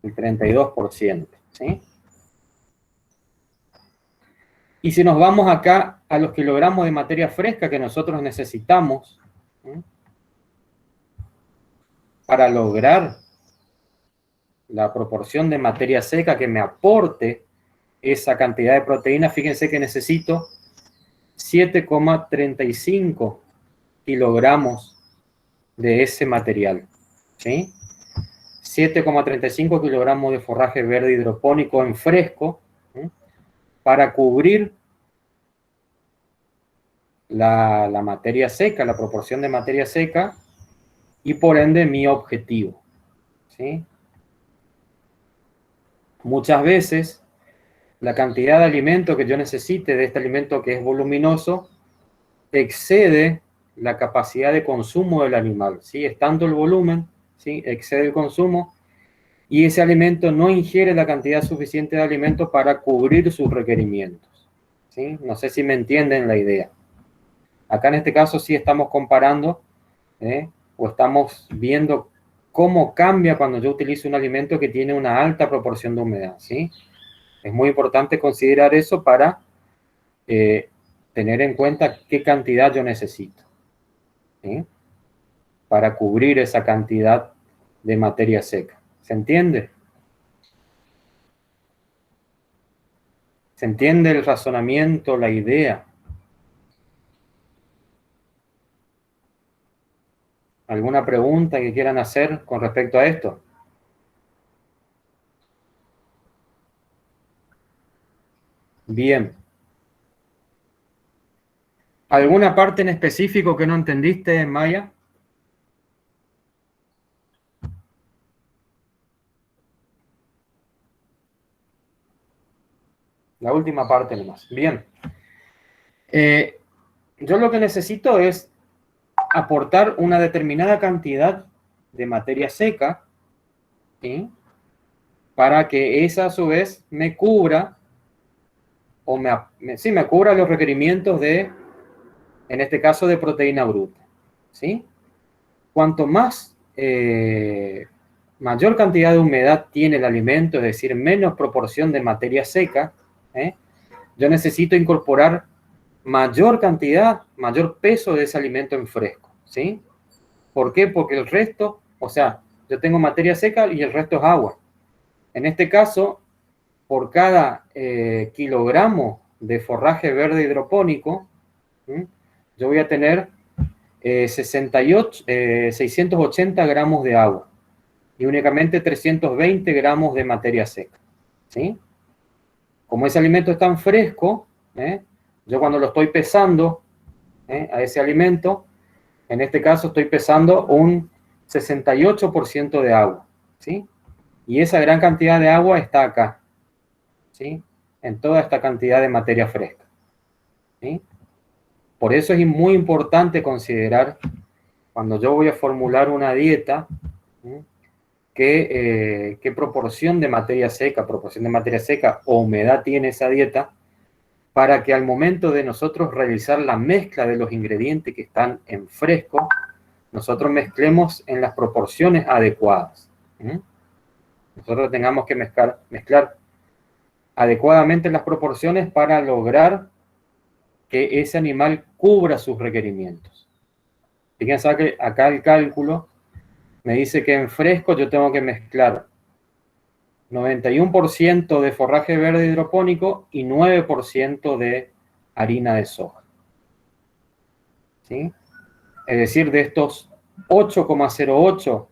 el 32%, ¿sí? Y si nos vamos acá a los kilogramos de materia fresca que nosotros necesitamos, ¿sí?, para lograr la proporción de materia seca que me aporte esa cantidad de proteína, fíjense que necesito 7,35 kilogramos de ese material, ¿sí? 7,35 kilogramos de forraje verde hidropónico en fresco, ¿sí?, para cubrir la materia seca, la proporción de materia seca, y por ende mi objetivo, ¿sí? Muchas veces la cantidad de alimento que yo necesite de este alimento que es voluminoso excede la capacidad de consumo del animal, ¿sí? Es tanto el volumen, ¿sí?, excede el consumo, y ese alimento no ingiere la cantidad suficiente de alimento para cubrir sus requerimientos, ¿sí? No sé si me entienden la idea. Acá en este caso sí estamos comparando, o estamos viendo cómo cambia cuando yo utilizo un alimento que tiene una alta proporción de humedad, ¿sí? Es muy importante considerar eso para tener en cuenta qué cantidad yo necesito, ¿sí?, para cubrir esa cantidad de materia seca. ¿Se entiende? ¿Se entiende el razonamiento, la idea? ¿Alguna pregunta que quieran hacer con respecto a esto? Bien. ¿Alguna parte en específico que no entendiste, Maya? La última parte nomás. Bien. Yo lo que necesito es aportar una determinada cantidad de materia seca, ¿sí?, para que esa a su vez me cubra, o me cubra los requerimientos de, en este caso, de proteína bruta, ¿sí? Cuanto más, mayor cantidad de humedad tiene el alimento, es decir, menos proporción de materia seca, yo necesito incorporar mayor cantidad, mayor peso de ese alimento en fresco, ¿sí? ¿Por qué? Porque el resto, o sea, yo tengo materia seca y el resto es agua. En este caso, por cada kilogramo de forraje verde hidropónico, ¿sí?, yo voy a tener 680 gramos de agua y únicamente 320 gramos de materia seca, ¿sí? Como ese alimento es tan fresco, yo cuando lo estoy pesando a ese alimento, en este caso estoy pesando un 68% de agua, ¿sí? Y esa gran cantidad de agua está acá, ¿sí?, en toda esta cantidad de materia fresca, ¿sí? Por eso es muy importante considerar, cuando yo voy a formular una dieta, ¿sí?, qué proporción de materia seca o humedad tiene esa dieta, para que al momento de nosotros realizar la mezcla de los ingredientes que están en fresco, nosotros mezclemos en las proporciones adecuadas, ¿sí? Nosotros tengamos que mezclar adecuadamente las proporciones para lograr que ese animal cubra sus requerimientos. Fíjense acá el cálculo me dice que en fresco yo tengo que mezclar 91% de forraje verde hidropónico y 9% de harina de soja, ¿sí? Es decir, de estos 8,08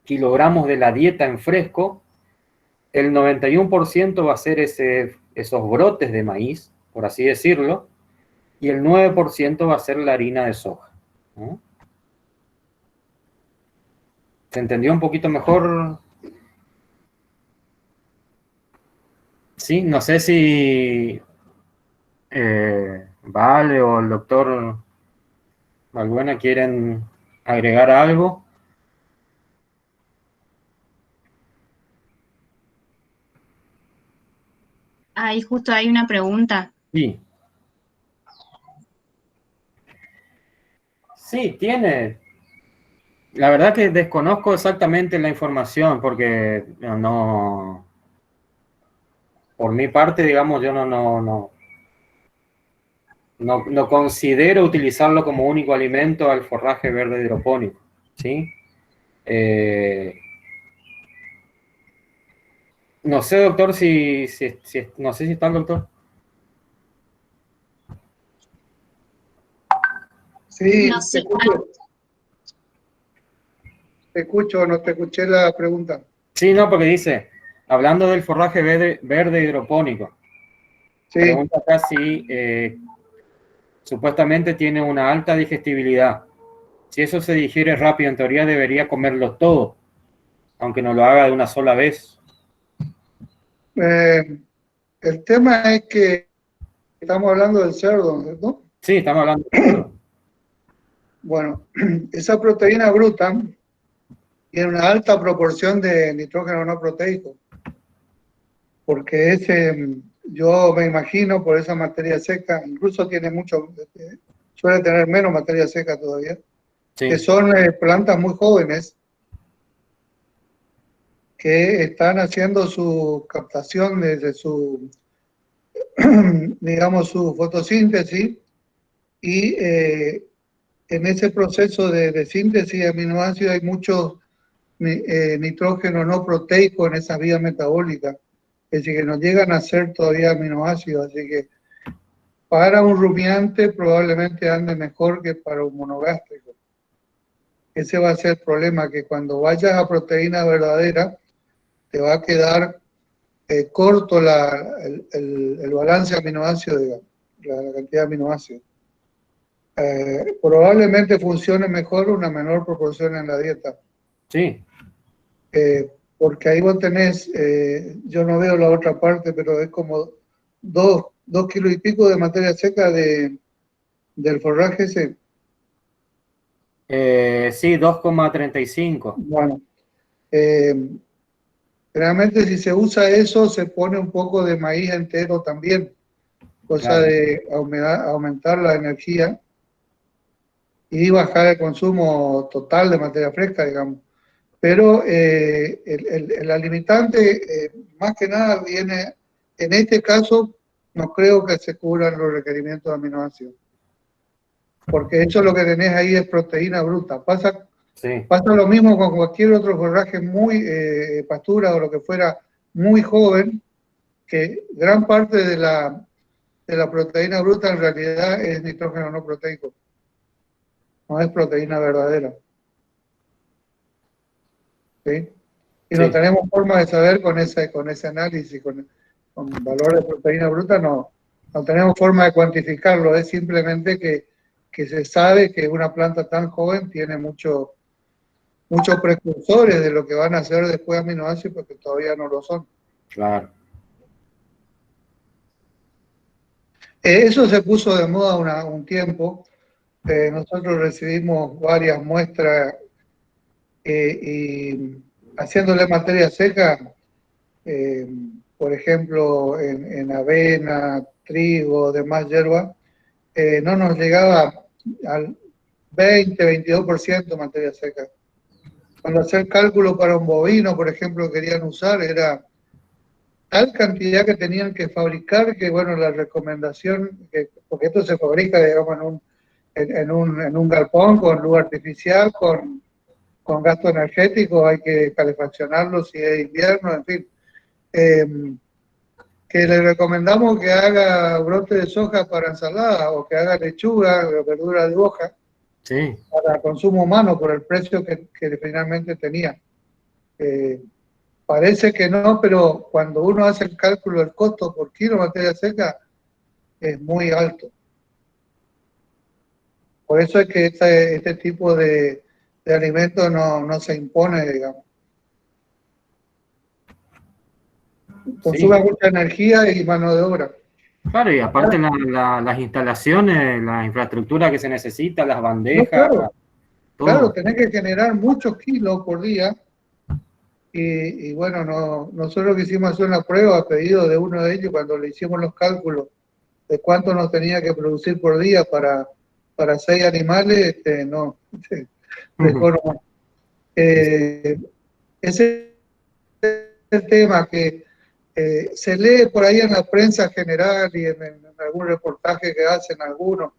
kilogramos de la dieta en fresco, el 91% va a ser esos brotes de maíz, por así decirlo, y el 9% va a ser la harina de soja, ¿no? ¿Se entendió un poquito mejor? Sí, no sé si Vale o el doctor Balbuena quieren agregar algo. Ahí justo hay una pregunta. Sí. Sí, tiene. La verdad que desconozco exactamente la información porque no, por mi parte, digamos, yo no no considero utilizarlo como único alimento al forraje verde hidropónico, ¿sí? No sé, doctor, no sé si está el doctor. Sí, No, te sí. escucho, no te escuché la pregunta. Sí, no, porque dice, hablando del forraje verde hidropónico, Sí, pregunta acá si supuestamente tiene una alta digestibilidad. Si eso se digiere rápido, en teoría debería comerlo todo, aunque no lo haga de una sola vez. el tema es que estamos hablando del cerdo, ¿no? Sí, estamos hablando de cerdo. Bueno, esa proteína bruta tiene una alta proporción de nitrógeno no proteico, porque yo me imagino por esa materia seca, incluso tiene mucho, suele tener menos materia seca todavía, que Sí, son plantas muy jóvenes que están haciendo su captación desde su, digamos, su fotosíntesis y en ese proceso de síntesis de aminoácidos hay mucho nitrógeno no proteico en esa vía metabólica, es decir, que no llegan a ser todavía aminoácidos, así que para un rumiante probablemente ande mejor que para un monogástrico. Ese va a ser el problema, que cuando vayas a proteína verdadera, te va a quedar corto el balance aminoácido, digamos, la cantidad de aminoácidos. Probablemente funcione mejor una menor proporción en la dieta. sí. Porque ahí vos tenés, yo no veo la otra parte, pero es como 2 kilos y pico de materia seca del forraje ese. Sí, 2,35. Bueno, eh, realmente si se usa eso, se pone un poco de maíz entero también, cosa Claro. de aumentar la energía y bajar el consumo total de materia fresca, digamos. Pero el limitante, más que nada, viene, en este caso, no creo que se cubran los requerimientos de aminoácidos, porque eso lo que tenés ahí es proteína bruta. Pasa Sí, lo mismo con cualquier otro forraje muy pastura o lo que fuera muy joven, que gran parte de la proteína bruta en realidad es nitrógeno no proteico, no es proteína verdadera. ¿Sí? Y no sí. tenemos forma de saber con ese análisis, con valor de proteína bruta, no tenemos forma de cuantificarlo, es simplemente que se sabe que una planta tan joven tiene muchos precursores de lo que van a hacer después aminoácidos, porque todavía no lo son. Claro. Eso se puso de moda un tiempo. Nosotros recibimos varias muestras y haciéndole materia seca, por ejemplo, en avena, trigo, demás hierba, no nos llegaba al 20-22% materia seca. Cuando hacer cálculo para un bovino, por ejemplo, querían usar, era tal cantidad que tenían que fabricar que, bueno, la recomendación, porque esto se fabrica, digamos, en un galpón con luz artificial, con gasto energético, hay que calefaccionarlo si es invierno, en fin. Que le recomendamos que haga brote de soja para ensalada o que haga lechuga o verdura de hoja Sí, para consumo humano por el precio que finalmente tenía. Parece que no, pero cuando uno hace el cálculo del costo por kilo de materia seca es muy alto. Por eso es que este tipo de alimentos no se impone, digamos. sí. Consume mucha energía y mano de obra. Claro, y aparte las instalaciones, la infraestructura que se necesita, las No, bandejas, claro, claro, todo. tenés que generar muchos kilos por día. Y bueno, nosotros quisimos hacer una prueba a pedido de uno de ellos cuando le hicimos los cálculos de cuánto nos tenía que producir por día para 6 animales, no, dejó nomás. Ese es el tema, que Se lee por ahí en la prensa general y en algún reportaje que hacen algunos,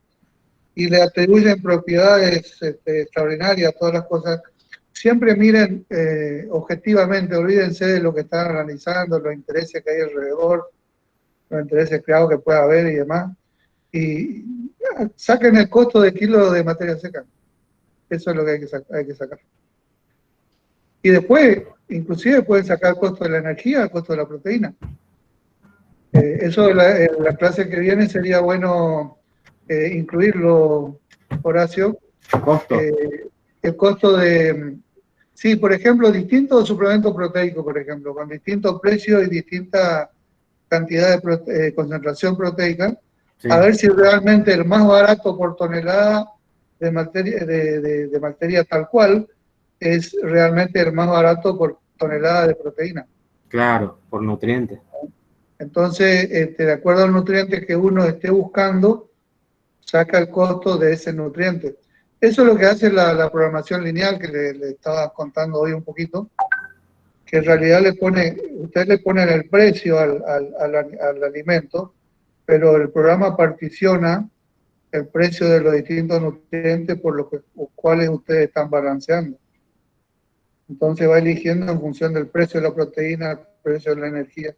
y le atribuyen propiedades extraordinarias a todas las cosas. Siempre miren objetivamente, olvídense de lo que están analizando, los intereses que hay alrededor, los intereses creados que pueda haber y demás, y saquen el costo de kilo de materia seca. Eso es lo que hay que sacar. Y después, inclusive pueden sacar el costo de la energía, el costo de la proteína. Eso en la clase que viene sería bueno incluirlo, Horacio. Costo. El costo de, sí, por ejemplo, distintos suplementos proteicos, por ejemplo, con distintos precios y distinta cantidad de concentración proteica, Sí. a ver si realmente el más barato por tonelada de materia tal cual es realmente el más barato por tonelada de proteína. Claro, por nutrientes. Entonces, de acuerdo al nutriente que uno esté buscando, saca el costo de ese nutriente. Eso es lo que hace la programación lineal que le estaba contando hoy un poquito, que en realidad usted le pone el precio al alimento, pero el programa particiona el precio de los distintos nutrientes por los cuales ustedes están balanceando. Entonces va eligiendo en función del precio de la proteína, el precio de la energía.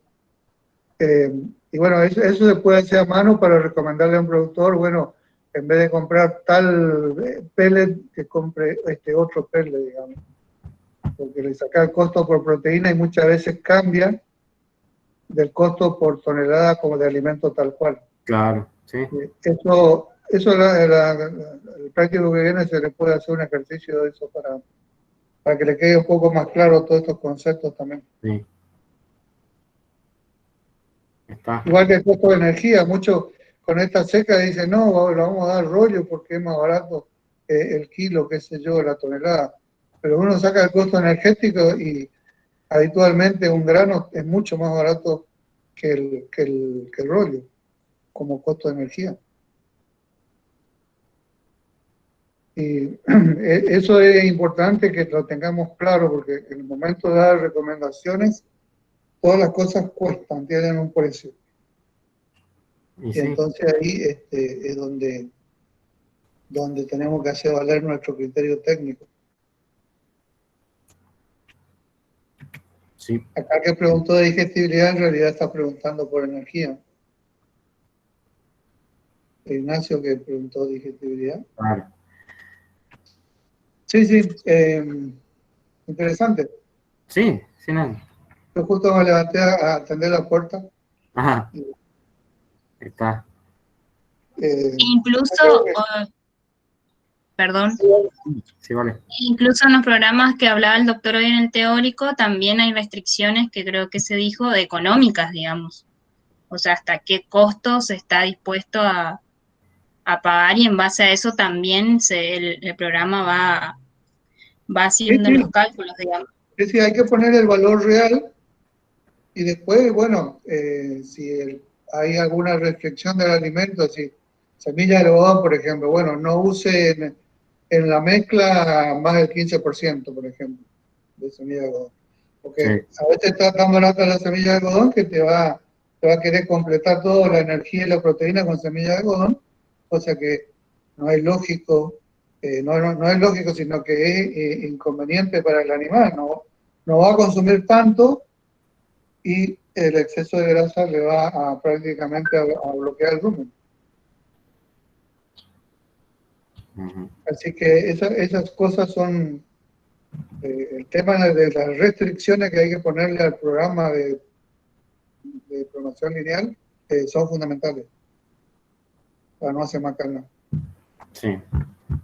Y bueno, eso se puede hacer a mano para recomendarle a un productor, bueno, en vez de comprar tal pellet, que compre este otro pellet, digamos. Porque le saca el costo por proteína y muchas veces cambia del costo por tonelada como de alimento tal cual. Claro, sí. Eso el práctico que viene se le puede hacer un ejercicio de eso para que le quede un poco más claro todos estos conceptos también. Sí. Está. Igual que el costo de energía, muchos con esta seca dicen, no, le vamos a dar rollo porque es más barato el kilo, qué sé yo, la tonelada. Pero uno saca el costo energético y habitualmente un grano es mucho más barato que el rollo, como costo de energía. Y eso es importante que lo tengamos claro, porque en el momento de dar recomendaciones, todas las cosas cuestan, tienen un precio. Y Y sí. entonces ahí es donde tenemos que hacer valer nuestro criterio técnico. Sí. Acá que preguntó de digestibilidad, en realidad está preguntando por energía. Ignacio que preguntó de digestibilidad. Claro. Sí, interesante. Sí, sí, no. Yo justo me levanté a atender la puerta. Ajá. Está. Incluso, perdón, Sí, vale. incluso en los programas que hablaba el doctor hoy en el teórico, también hay restricciones que creo que se dijo de económicas, digamos. O sea, hasta qué costo se está dispuesto a pagar y en base a eso también el programa va haciendo los cálculos, digamos. Es decir, hay que poner el valor real y después, bueno, si hay alguna restricción del alimento, si semilla de algodón, por ejemplo, bueno, no use en la mezcla más del 15%, por ejemplo, de semilla de algodón. Porque Sí. a veces está tan barata la semilla de algodón que te va a querer completar toda la energía y la proteína con semilla de algodón, cosa que no es lógico, no es lógico, sino que es inconveniente para el animal, no va a consumir tanto y el exceso de grasa le va a prácticamente a bloquear el rumen. Uh-huh. Así que esas cosas son el tema de las restricciones que hay que ponerle al programa de programación lineal, son fundamentales para no hacer macana. Sí.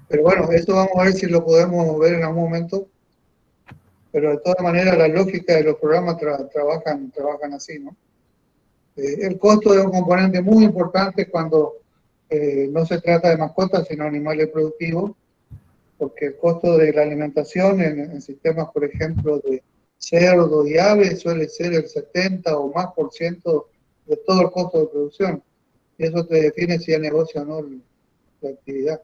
Pero bueno, esto vamos a ver si lo podemos ver en algún momento. Pero de todas maneras, la lógica de los programas trabajan así, ¿no? El costo es un componente muy importante cuando no se trata de mascotas, sino animales productivos, porque el costo de la alimentación en sistemas, por ejemplo, de cerdo y aves suele ser el 70 o más por ciento de todo el costo de producción. Y eso te define si es negocio o no la actividad.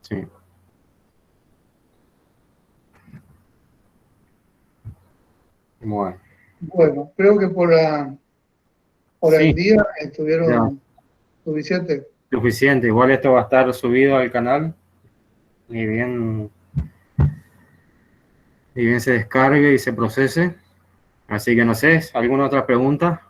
Sí. Bueno, Bueno, creo que por el sí, día ya, estuvieron suficientes. suficiente. Igual esto va a estar subido al canal y bien se descargue y se procese. Así que no sé, ¿alguna otra pregunta?